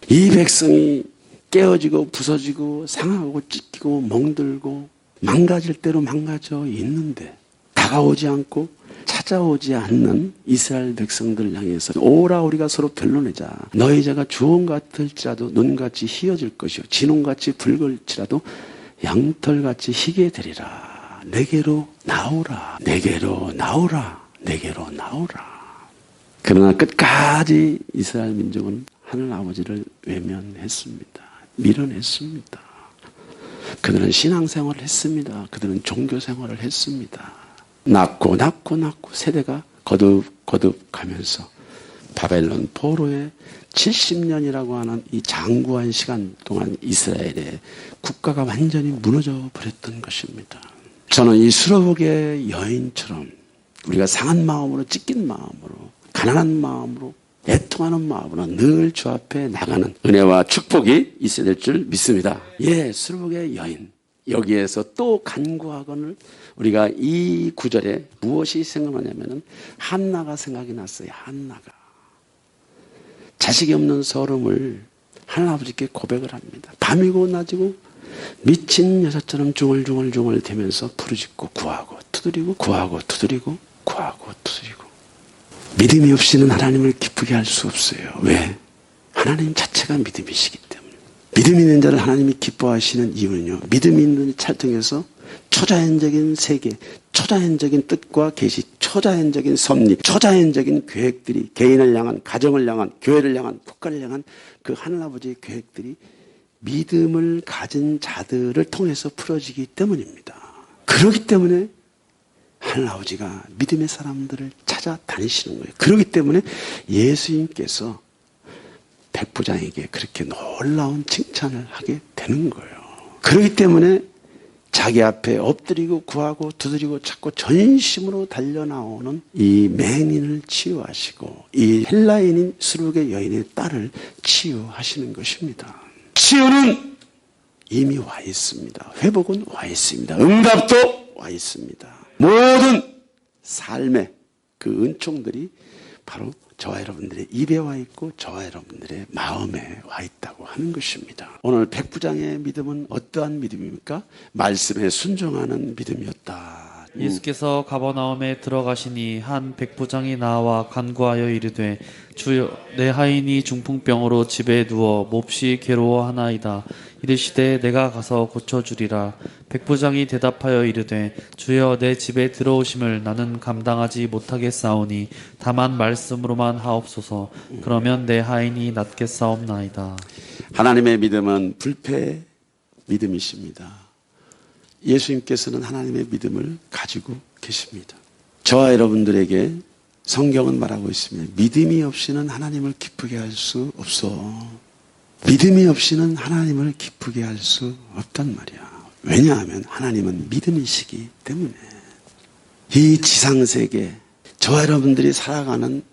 이 백성이 깨어지고 부서지고 상하고 찢기고 멍들고 망가질 대로 망가져 있는데 다가오지 않고 찾아오지 않는 이스라엘 백성들을 향해서 오라 우리가 서로 변론하자. 너희 자가 주홍 같을지라도 눈같이 희어질 것이요 진홍같이 붉을지라도 양털같이 희게 되리라. 내게로 나오라. 내게로 나오라. 내게로 나오라. 그러나 끝까지 이스라엘 민족은 하늘 아버지를 외면했습니다. 밀어냈습니다. 그들은 신앙생활을 했습니다. 그들은 종교생활을 했습니다. 낳고 세대가 거듭 가면서 바벨론 포로의 70년이라고 하는 이 장구한 시간 동안 이스라엘의 국가가 완전히 무너져 버렸던 것입니다. 저는 이 수로복의 여인처럼 우리가 상한 마음으로 찢긴 마음으로 가난한 마음으로 애통하는 마음으로 늘 주 앞에 나가는 은혜와 축복이 있어야 될 줄 믿습니다. 예, 수로복의 여인. 여기에서 또 간구하거늘 우리가 이 구절에 무엇이 생각나냐면은 한나가 생각이 났어요. 한나가 자식이 없는 서름을 하나님 아버지께 고백을 합니다. 밤이고 낮이고 미친 여자처럼 중얼중얼 대면서 부르짖고 구하고 두드리고 구하고 두드리고 구하고 두드리고 믿음이 없이는 하나님을 기쁘게 할 수 없어요. 왜? 하나님 자체가 믿음이시기 때문에. 믿음 있는 자를 하나님이 기뻐하시는 이유는요. 믿음이 있는 자를 통해서 초자연적인 세계, 초자연적인 뜻과 계시, 초자연적인 섭리, 초자연적인 계획들이 개인을 향한, 가정을 향한, 교회를 향한, 국가를 향한 그 하늘아버지의 계획들이 믿음을 가진 자들을 통해서 풀어지기 때문입니다. 그 그렇기 때문에 하늘 아버지가 믿음의 사람들을 찾아다니시는 거예요. 그렇기 때문에 예수님께서 백부장에게 그렇게 놀라운 칭찬을 하게 되는 거예요. 그렇기 때문에 자기 앞에 엎드리고 구하고 두드리고 찾고 전심으로 달려나오는 이 맹인을 치유하시고 이 헬라인인 수르의 여인의 딸을 치유하시는 것입니다. 치유는 이미 와 있습니다. 회복은 와 있습니다. 응답도 와 있습니다. 모든 삶의 그 은총들이 바로 저와 여러분들의 입에 와 있고 저와 여러분들의 마음에 와 있다고 하는 것입니다. 오늘 백부장의 믿음은 어떠한 믿음입니까? 말씀에 순종하는 믿음이었다. 예수께서 가버나움에 들어가시니 한 백부장이 나와 간구하여 이르되 주여 내 하인이 중풍병으로 집에 누워 몹시 괴로워하나이다. 이르시되 내가 가서 고쳐주리라. 백부장이 대답하여 이르되 주여 내 집에 들어오심을 나는 감당하지 못하겠사오니 다만 말씀으로만 하옵소서. 그러면 내 하인이 낫겠사옵나이다. 하나님의 믿음은 불패 믿음이십니다. 예수님께서는 하나님의 믿음을 가지고 계십니다. 저와 여러분들에게 성경은 말하고 있습니다. 믿음이 없이는 하나님을 기쁘게 할 수 없어. 믿음이 없이는 하나님을 기쁘게 할 수 없단 말이야. 왜냐하면 하나님은 믿음이시기 때문에. 이 지상세계, 저와 여러분들이 살아가는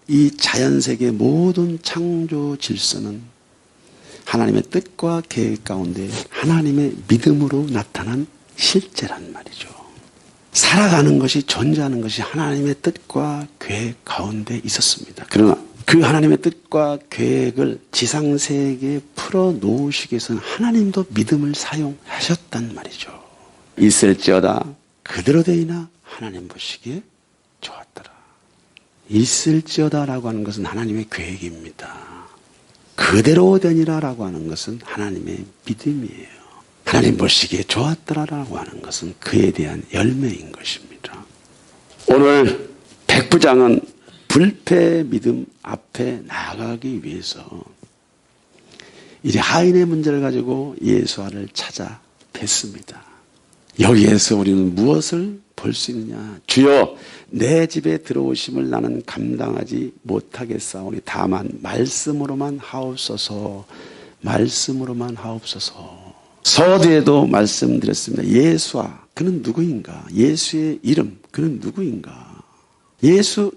이 자연세계 모든 창조 질서는 하나님의 뜻과 계획 가운데 하나님의 믿음으로 나타난 실제란 말이죠. 살아가는 것이, 존재하는 것이 하나님의 뜻과 계획 가운데 있었습니다. 그러나 그 하나님의 뜻과 계획을 지상세계에 풀어놓으시기 위해서는 하나님도 믿음을 사용하셨단 말이죠. 있을지어다 그대로 되이나 하나님 보시기에 좋았더라. 있을지어다라고 하는 것은 하나님의 계획입니다. 그대로 되니라라고 하는 것은 하나님의 믿음이에요. 하나님 보시기에 좋았더라라고 하는 것은 그에 대한 열매인 것입니다. 오늘 백부장은 불패 믿음 앞에 나아가기 위해서 이제 하인의 문제를 가지고 예수와를 찾아 뵀습니다. 여기에서 우리는 무엇을 볼 수 있느냐? 주여 내 집에 들어오심을 나는 감당하지 못하겠사오니 다만 말씀으로만 하옵소서. 말씀으로만 하옵소서. 서두에도 말씀드렸습니다. 예수와 그는 누구인가? 예수의 이름 그는 누구인가? 예수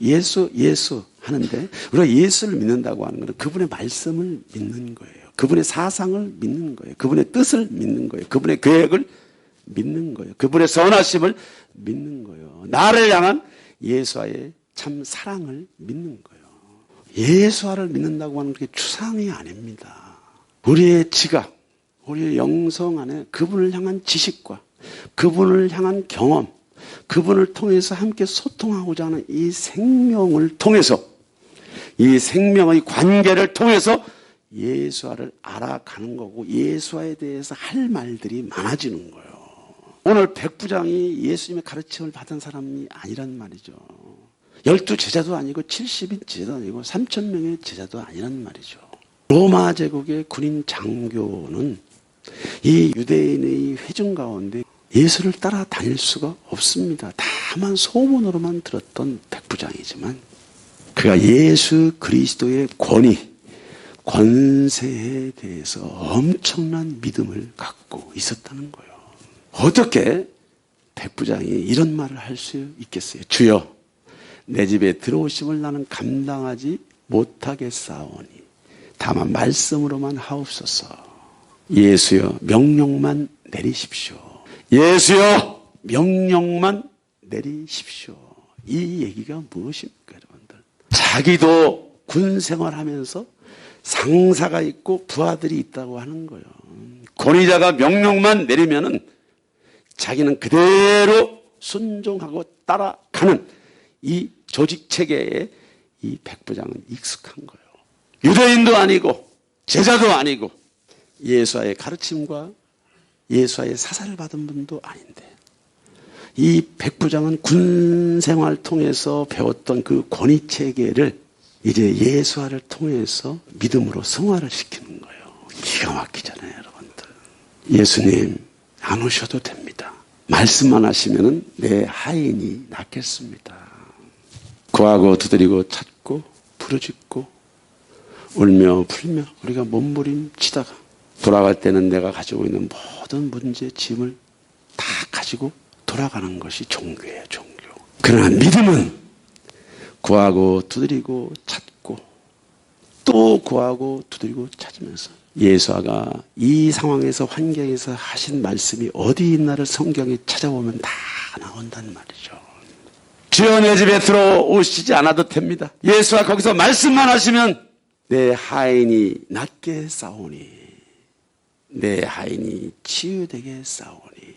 하는데 우리가 예수를 믿는다고 하는 것은 그분의 말씀을 믿는 거예요. 그분의 사상을 믿는 거예요. 그분의 뜻을 믿는 거예요. 그분의 계획을 믿는 거예요. 그분의 선하심을 믿는 거예요. 나를 향한 예수와의 참 사랑을 믿는 거예요. 예수와를 믿는다고 하는 게 추상이 아닙니다. 우리의 지각, 우리의 영성 안에 그분을 향한 지식과 그분을 향한 경험, 그분을 통해서 함께 소통하고자 하는 이 생명을 통해서, 이 생명의 관계를 통해서 예수와를 알아가는 거고 예수와에 대해서 할 말들이 많아지는 거예요. 오늘 백부장이 예수님의 가르침을 받은 사람이 아니란 말이죠. 12제자도 아니고 70인 제자도 아니고 3,000명의 제자도 아니란 말이죠. 로마 제국의 군인 장교는 이 유대인의 회중 가운데 예수를 따라다닐 수가 없습니다. 다만 소문으로만 들었던 백부장이지만 그가 예수 그리스도의 권위, 권세에 대해서 엄청난 믿음을 갖고 있었다는 거예요. 어떻게 백부장이 이런 말을 할 수 있겠어요? 주여 내 집에 들어오심을 나는 감당하지 못하겠사오니 다만 말씀으로만 하옵소서. 예수여 명령만 내리십시오. 예수여 명령만 내리십시오. 이 얘기가 무엇입니까 여러분들? 자기도 군 생활하면서 상사가 있고 부하들이 있다고 하는 거예요. 권위자가 명령만 내리면은 자기는 그대로 순종하고 따라가는 이 조직 체계에 이 백부장은 익숙한 거예요. 유대인도 아니고 제자도 아니고 예수와의 가르침과 예수와의 사사를 받은 분도 아닌데 이 백부장은 군 생활 통해서 배웠던 그 권위 체계를 이제 예수와를 통해서 믿음으로 승화를 시키는 거예요. 기가 막히잖아요, 여러분들. 예수님 안 오셔도 됩니다. 말씀만 하시면은 내 하인이 낫겠습니다. 구하고 두드리고 찾고 부르짖고 울며 불며 우리가 몸부림치다가 돌아갈 때는 내가 가지고 있는 모든 문제 짐을 다 가지고 돌아가는 것이 종교예요, 종교. 그러나 믿음은 구하고 두드리고 찾고 또 구하고 두드리고 찾으면서 예수가 이 상황에서 환경에서 하신 말씀이 어디 있나를 성경에 찾아보면 다 나온단 말이죠. 주여 내 집에 들어오시지 않아도 됩니다. 예수가 거기서 말씀만 하시면 내 하인이 낫게 싸우니 내 하인이 치유되게 싸우니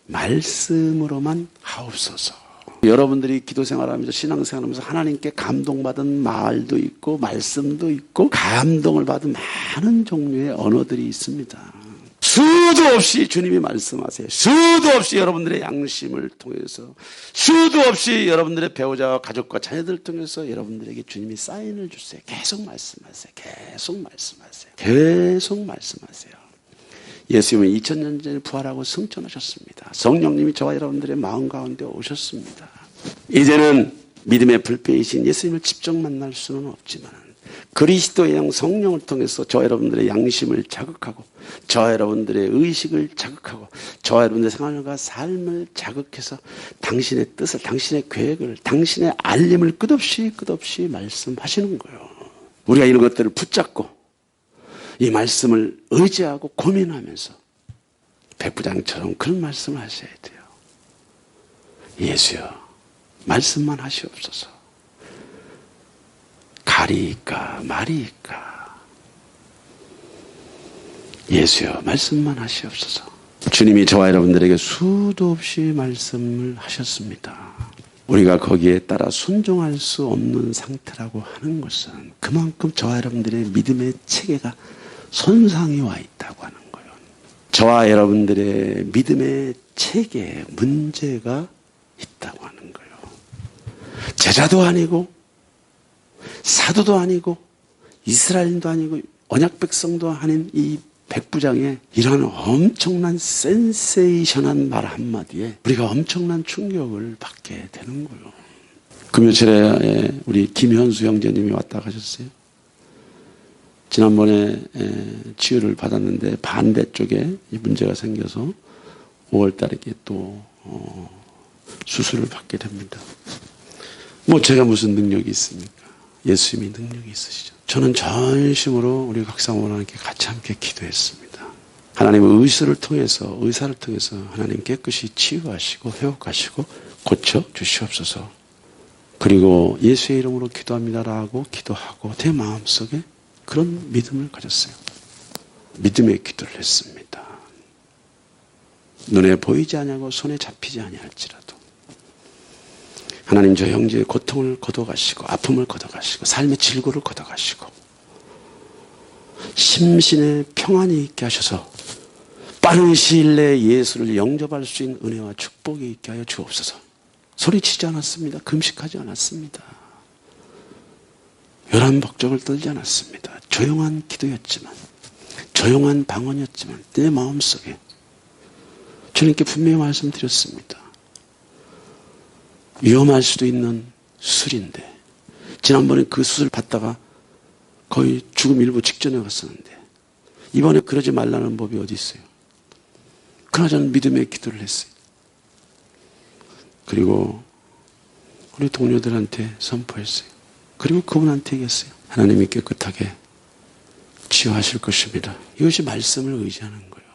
말씀으로만 하옵소서. 여러분들이 기도 생활하면서 신앙생활하면서 하나님께 감동받은 말도 있고 말씀도 있고 감동을 받은 많은 종류의 언어들이 있습니다. 수도 없이 주님이 말씀하세요. 수도 없이 여러분들의 양심을 통해서 수도 없이 여러분들의 배우자와 가족과 자녀들을 통해서 여러분들에게 주님이 사인을 주세요. 계속 말씀하세요. 계속 말씀하세요. 계속 말씀하세요. 예수님은 2000년 전에 부활하고 승천하셨습니다. 성령님이 저와 여러분들의 마음 가운데 오셨습니다. 이제는 믿음의 불pe이신 예수님을 직접 만날 수는 없지만 그리스도의 영 성령을 통해서 저와 여러분들의 양심을 자극하고 저와 여러분들의 의식을 자극하고 저와 여러분들의 생활과 삶을 자극해서 당신의 뜻을, 당신의 계획을, 당신의 알림을 끝없이 말씀하시는 거예요. 우리가 이런 것들을 붙잡고 이 말씀을 의지하고 고민하면서 백부장처럼 그런 말씀을 하셔야 돼요. 예수여, 말씀만 하시옵소서. 가리이까 말이이까. 예수여, 말씀만 하시옵소서. 주님이 저와 여러분들에게 수도 없이 말씀을 하셨습니다. 우리가 거기에 따라 순종할 수 없는 상태라고 하는 것은 그만큼 저와 여러분들의 믿음의 체계가 손상이 와 있다고 하는 거예요. 저와 여러분들의 믿음의 체계에 문제가 있다고 하는 거예요. 제자도 아니고 사도도 아니고 이스라엘도 아니고 언약 백성도 아닌 이 백부장의 이런 엄청난 센세이션한 말 한마디에 우리가 엄청난 충격을 받게 되는 거예요. 금요일에 우리 김현수 형제님이 왔다 가셨어요. 지난번에 치유를 받았는데 반대쪽에 이 문제가 생겨서 5월 달에 또 수술을 받게 됩니다. 뭐 제가 무슨 능력이 있습니까? 예수님이 능력이 있으시죠. 저는 전심으로 우리 각사모님께 같이 함께 기도했습니다. 하나님의 의사를 통해서 하나님 깨끗이 치유하시고 회복하시고 고쳐 주시옵소서. 그리고 예수의 이름으로 기도합니다라고 기도하고 제 마음속에 그런 믿음을 가졌어요. 믿음의 기도를 했습니다. 눈에 보이지 아니하고 손에 잡히지 아니할지라도 하나님 저 형제의 고통을 걷어가시고 아픔을 걷어가시고 삶의 질고를 걷어가시고 심신의 평안이 있게 하셔서 빠른 시일 내에 예수를 영접할 수 있는 은혜와 축복이 있게 하여 주옵소서. 소리치지 않았습니다. 금식하지 않았습니다. 요란벅적을 떨지 않았습니다. 조용한 기도였지만 조용한 방언이었지만 내 마음속에 주님께 분명히 말씀드렸습니다. 위험할 수도 있는 수술인데 지난번에 그 수술 받다가 거의 죽음 일부 직전에 갔었는데 이번에 그러지 말라는 법이 어디 있어요. 그러나 저는 믿음의 기도를 했어요. 그리고 우리 동료들한테 선포했어요. 그리고 그분한테 얘기했어요. 하나님이 깨끗하게 치유하실 것입니다. 이것이 말씀을 의지하는 거예요.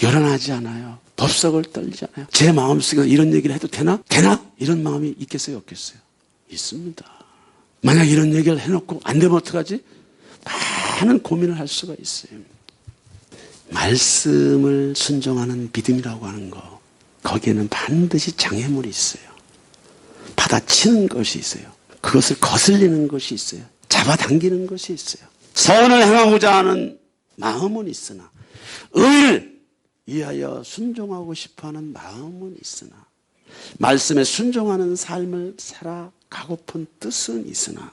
요란하지 않아요. 법석을 떨지 않아요. 제 마음속에 이런 얘기를 해도 되나? 이런 마음이 있겠어요? 없겠어요? 있습니다. 만약 이런 얘기를 해놓고 안 되면 어떡하지? 많은 고민을 할 수가 있어요. 말씀을 순종하는 믿음이라고 하는 거, 거기에는 반드시 장애물이 있어요. 받아치는 것이 있어요. 그것을 거슬리는 것이 있어요. 잡아당기는 것이 있어요. 선을 행하고자 하는 마음은 있으나 의를 위하여 순종하고 싶어하는 마음은 있으나 말씀에 순종하는 삶을 살아가고픈 뜻은 있으나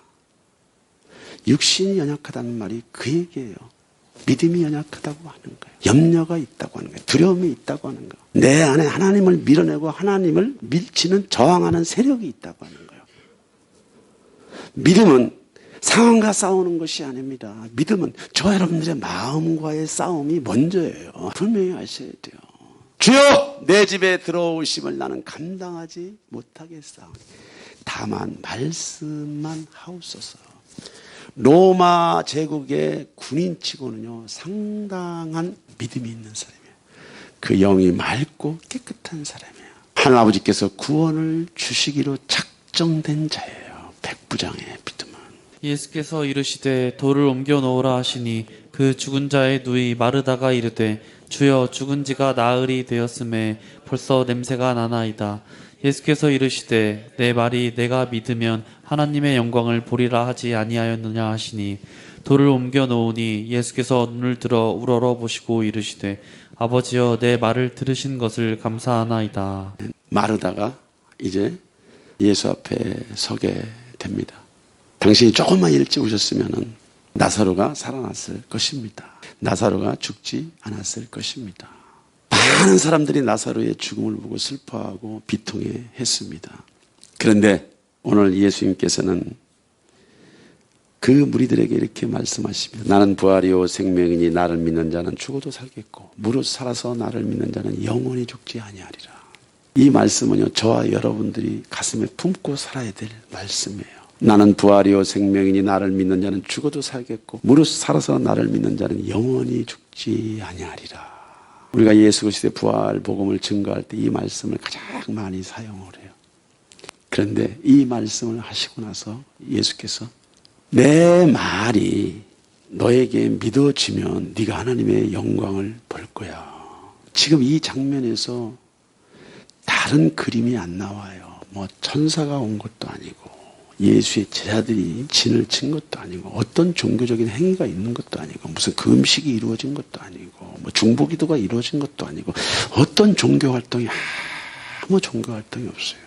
육신이 연약하다는 말이 그 얘기예요. 믿음이 연약하다고 하는 거예요. 염려가 있다고 하는 거예요. 두려움이 있다고 하는 거예요. 내 안에 하나님을 밀어내고 하나님을 밀치는 저항하는 세력이 있다고 하는 거예요. 믿음은 상황과 싸우는 것이 아닙니다. 믿음은 저 여러분들의 마음과의 싸움이 먼저예요. 분명히 아셔야 돼요. 주여 내 집에 들어오심을 나는 감당하지 못하겠사오니 다만 말씀만 하옵소서. 로마 제국의 군인치고는요 상당한 믿음이 있는 사람이에요. 그 영이 맑고 깨끗한 사람이에요. 하나아버지께서 구원을 주시기로 작정된 자예요. 백부장의 믿음은. 예수께서 이르시되 돌을 옮겨 놓으라 하시니 그 죽은 자의 누이 마르다가 이르되 주여 죽은 지가 나흘이 되었음에 벌써 냄새가 나나이다. 예수께서 이르시되 내 말이 내가 믿으면 하나님의 영광을 보리라 하지 아니하였느냐 하시니 돌을 옮겨 놓으니 예수께서 눈을 들어 우러러 보시고 이르시되 아버지여 내 말을 들으신 것을 감사하나이다. 마르다가 이제 예수 앞에 서게 됩니다. 당신이 조금만 일찍 오셨으면 나사로가 살아났을 것입니다. 나사로가 죽지 않았을 것입니다. 많은 사람들이 나사로의 죽음을 보고 슬퍼하고 비통해했습니다. 그런데 오늘 예수님께서는 그 무리들에게 이렇게 말씀하십니다. 나는 부활이요 생명이니 나를 믿는 자는 죽어도 살겠고 무릇 살아서 나를 믿는 자는 영원히 죽지 아니하리라. 이 말씀은요 저와 여러분들이 가슴에 품고 살아야 될 말씀이에요. 나는 부활이요 생명이니 나를 믿는 자는 죽어도 살겠고 무릇 살아서 나를 믿는 자는 영원히 죽지 아니하리라. 우리가 예수 그리스도의 부활 복음을 증거할 때 이 말씀을 가장 많이 사용을 해요. 그런데 이 말씀을 하시고 나서 예수께서 내 말이 너에게 믿어지면 네가 하나님의 영광을 볼 거야. 지금 이 장면에서 다른 그림이 안 나와요. 뭐 천사가 온 것도 아니고 예수의 제자들이 진을 친 것도 아니고 어떤 종교적인 행위가 있는 것도 아니고 무슨 금식이 이루어진 것도 아니고 뭐 중보기도가 이루어진 것도 아니고 어떤 종교 활동이 아무 종교 활동이 없어요.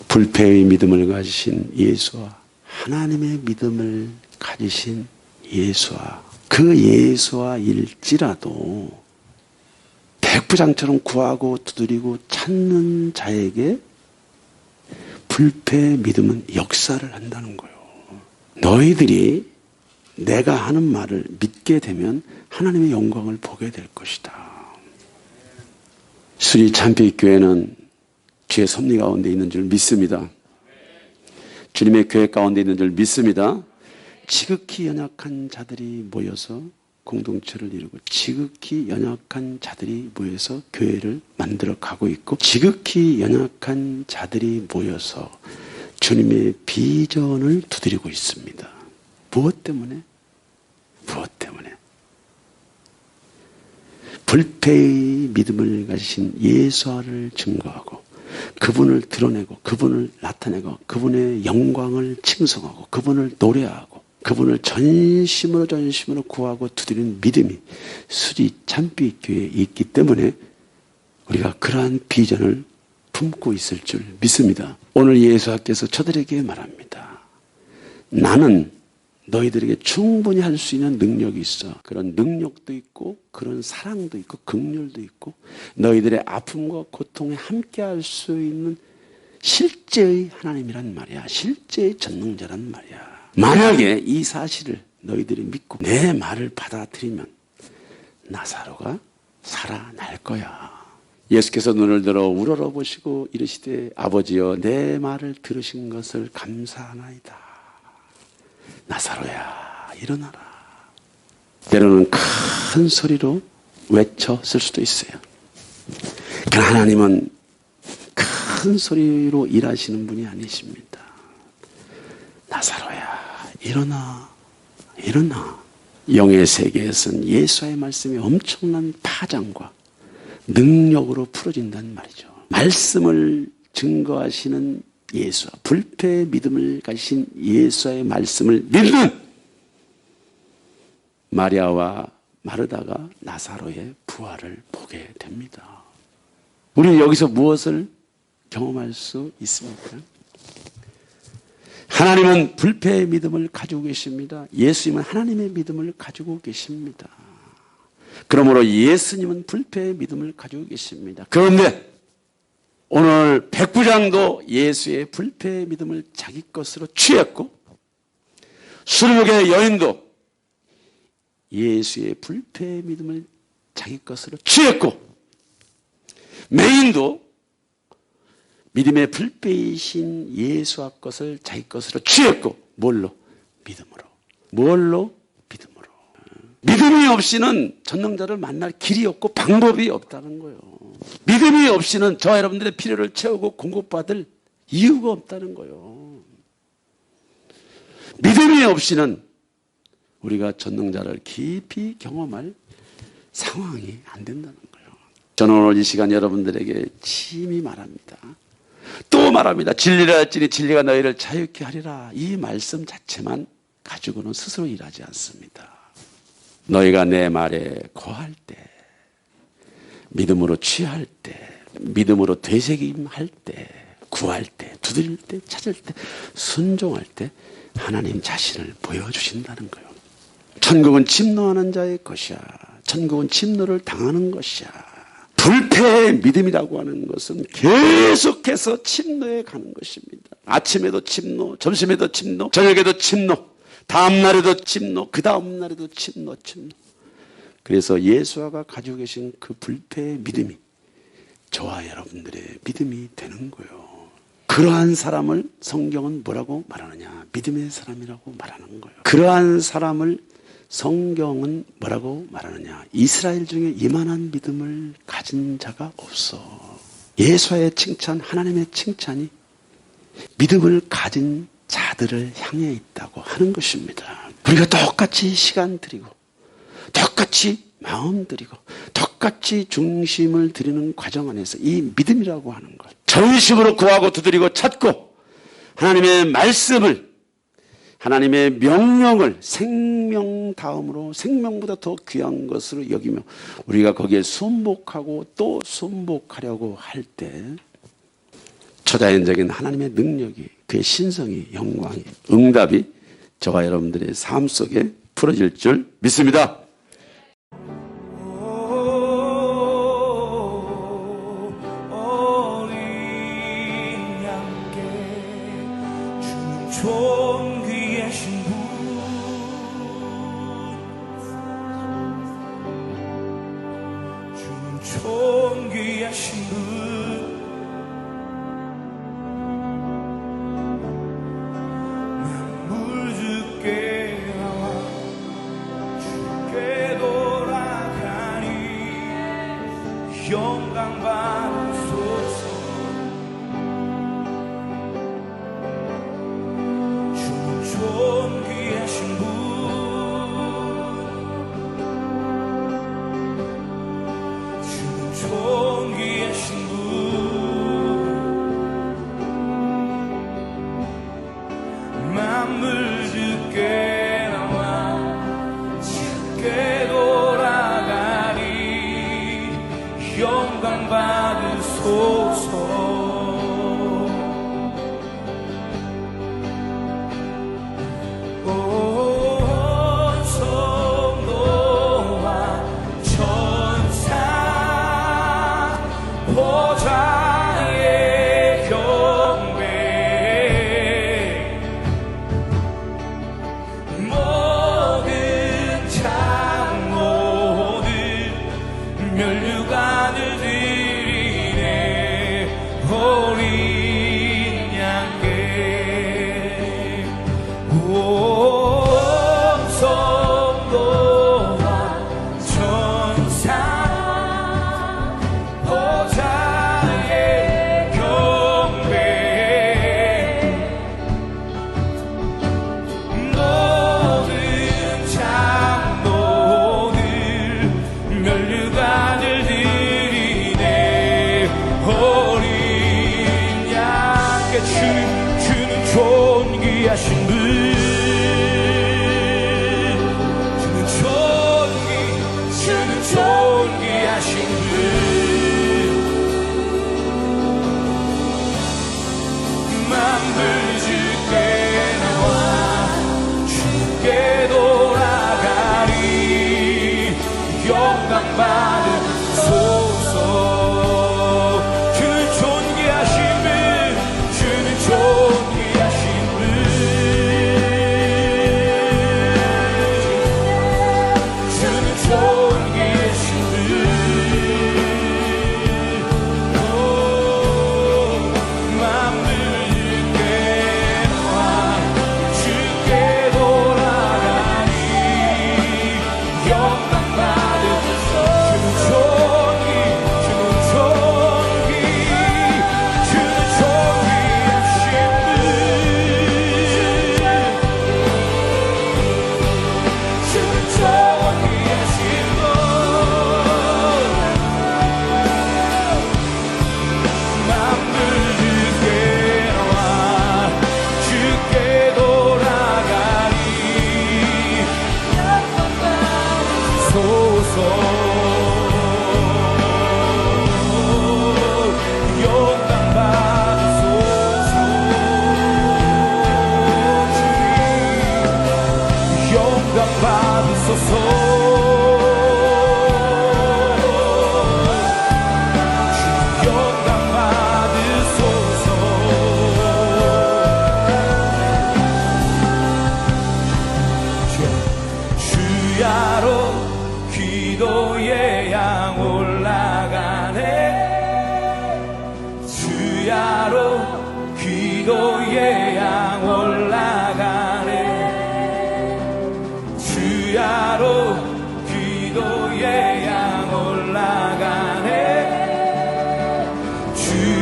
불패의 믿음을 가지신 예수와 하나님의 믿음을 가지신 예수와 그 예수와 일지라도 백부장처럼 구하고 두드리고 찾는 자에게 불패의 믿음은 역사를 한다는 거예요. 너희들이 내가 하는 말을 믿게 되면 하나님의 영광을 보게 될 것이다. 수리 참빛교회는 주의 섭리 가운데 있는 줄 믿습니다. 주님의 교회 가운데 있는 줄 믿습니다. 지극히 연약한 자들이 모여서 공동체를 이루고 지극히 연약한 자들이 모여서 교회를 만들어 가고 있고 지극히 연약한 자들이 모여서 주님의 비전을 두드리고 있습니다. 무엇 때문에? 무엇 때문에? 불패의 믿음을 가지신 예수를 증거하고 그분을 드러내고 그분을 나타내고 그분의 영광을 칭송하고 그분을 노래하고 그분을 전심으로 구하고 두드리는 믿음이 수리 참빛 교회에 있기 때문에 우리가 그러한 비전을 품고 있을 줄 믿습니다. 오늘 예수께서 저들에게 말합니다. 나는 너희들에게 충분히 할 수 있는 능력이 있어. 그런 능력도 있고 그런 사랑도 있고 긍휼도 있고 너희들의 아픔과 고통에 함께 할 수 있는 실제의 하나님이란 말이야. 실제의 전능자란 말이야. 만약에 이 사실을 너희들이 믿고 내 말을 받아들이면 나사로가 살아날 거야. 예수께서 눈을 들어 우러러 보시고 이르시되 아버지여 내 말을 들으신 것을 감사하나이다. 나사로야 일어나라. 때로는 큰 소리로 외쳤을 수도 있어요. 그러나 하나님은 큰 소리로 일하시는 분이 아니십니다. 나사로야 일어나 일어나. 영의 세계에서는 예수의 말씀이 엄청난 파장과 능력으로 풀어진다는 말이죠. 말씀을 증거하시는 예수와 불패의 믿음을 가지신 예수의 말씀을 믿는 마리아와 마르다가 나사로의 부활을 보게 됩니다. 우리는 여기서 무엇을 경험할 수 있습니까? 하나님은 불패의 믿음을 가지고 계십니다. 예수님은 하나님의 믿음을 가지고 계십니다. 그러므로 예수님은 불패의 믿음을 가지고 계십니다. 그런데 오늘 백부장도 예수의 불패의 믿음을 자기 것으로 취했고, 수르복의 여인도 예수의 불패의 믿음을 자기 것으로 취했고, 맹인도 믿음의 불패이신 예수와 것을 자기 것으로 취했고, 뭘로? 믿음으로. 뭘로? 믿음으로. 믿음이 없이는 전능자를 만날 길이 없고 방법이 없다는 거예요. 믿음이 없이는 저와 여러분들의 필요를 채우고 공급받을 이유가 없다는 거예요. 믿음이 없이는 우리가 전능자를 깊이 경험할 상황이 안 된다는 거예요. 저는 오늘 이 시간 여러분들에게 심히 말합니다. 또 말합니다. 진리라 할지니 진리가 너희를 자유케 하리라. 이 말씀 자체만 가지고는 스스로 일하지 않습니다. 너희가 내 말에 거할 때, 믿음으로 취할 때, 믿음으로 되새김할 때, 구할 때, 두드릴 때, 찾을 때, 순종할 때 하나님 자신을 보여주신다는 거예요. 천국은 침노하는 자의 것이야. 천국은 침노를 당하는 것이야. 불패의 믿음이라고 하는 것은 계속해서 침노에 가는 것입니다. 아침에도 침노, 점심에도 침노, 저녁에도 침노, 다음날에도 침노, 그 다음날에도 침노. 그래서 예수가 가지고 계신 그 불패의 믿음이 저와 여러분들의 믿음이 되는 거예요. 그러한 사람을 성경은 뭐라고 말하느냐? 믿음의 사람이라고 말하는 거예요. 그러한 사람을 성경은 뭐라고 말하느냐? 이스라엘 중에 이만한 믿음을 가진 자가 없어. 예수의 칭찬, 하나님의 칭찬이 믿음을 가진 자들을 향해 있다고 하는 것입니다. 우리가 똑같이 시간 드리고, 똑같이 마음 드리고, 똑같이 중심을 드리는 과정 안에서 이 믿음이라고 하는 것, 전심으로 구하고 두드리고 찾고 하나님의 말씀을, 하나님의 명령을 생명 다음으로, 생명보다 더 귀한 것으로 여기며 우리가 거기에 순복하고 또 순복하려고 할 때 초자연적인 하나님의 능력이, 그의 신성이, 영광이, 응답이 저와 여러분들의 삶 속에 풀어질 줄 믿습니다. 존귀하신 분, 주는 존귀하신 분, 만물 주께 나와 주께 돌아가니 영광 받으소서. 존귀하신 분, 주는 존귀하신 분, 만물 주께 나와 주께 돌아가니 영광 받으소서. 존귀하신 분, 주는 존귀하신 분, 만물 주께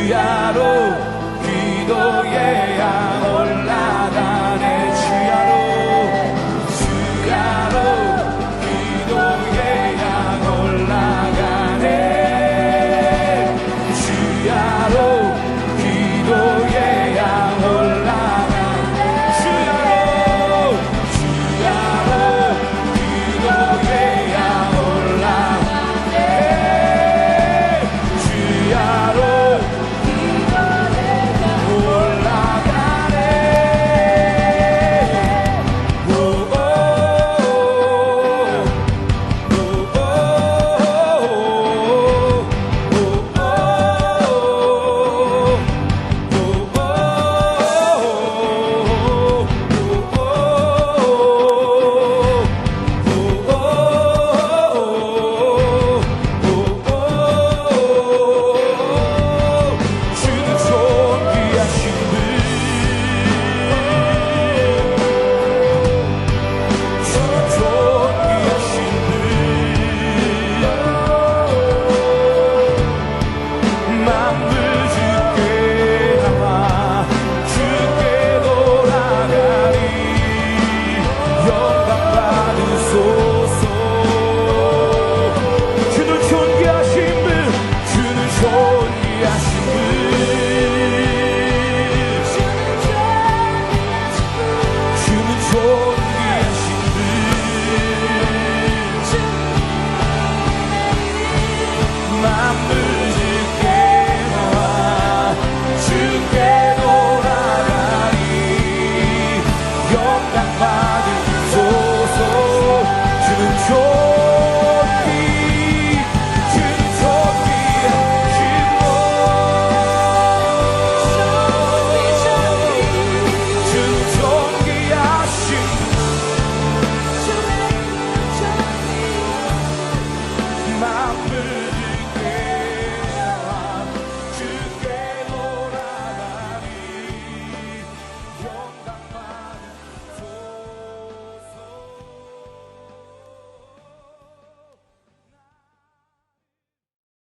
할렐루야로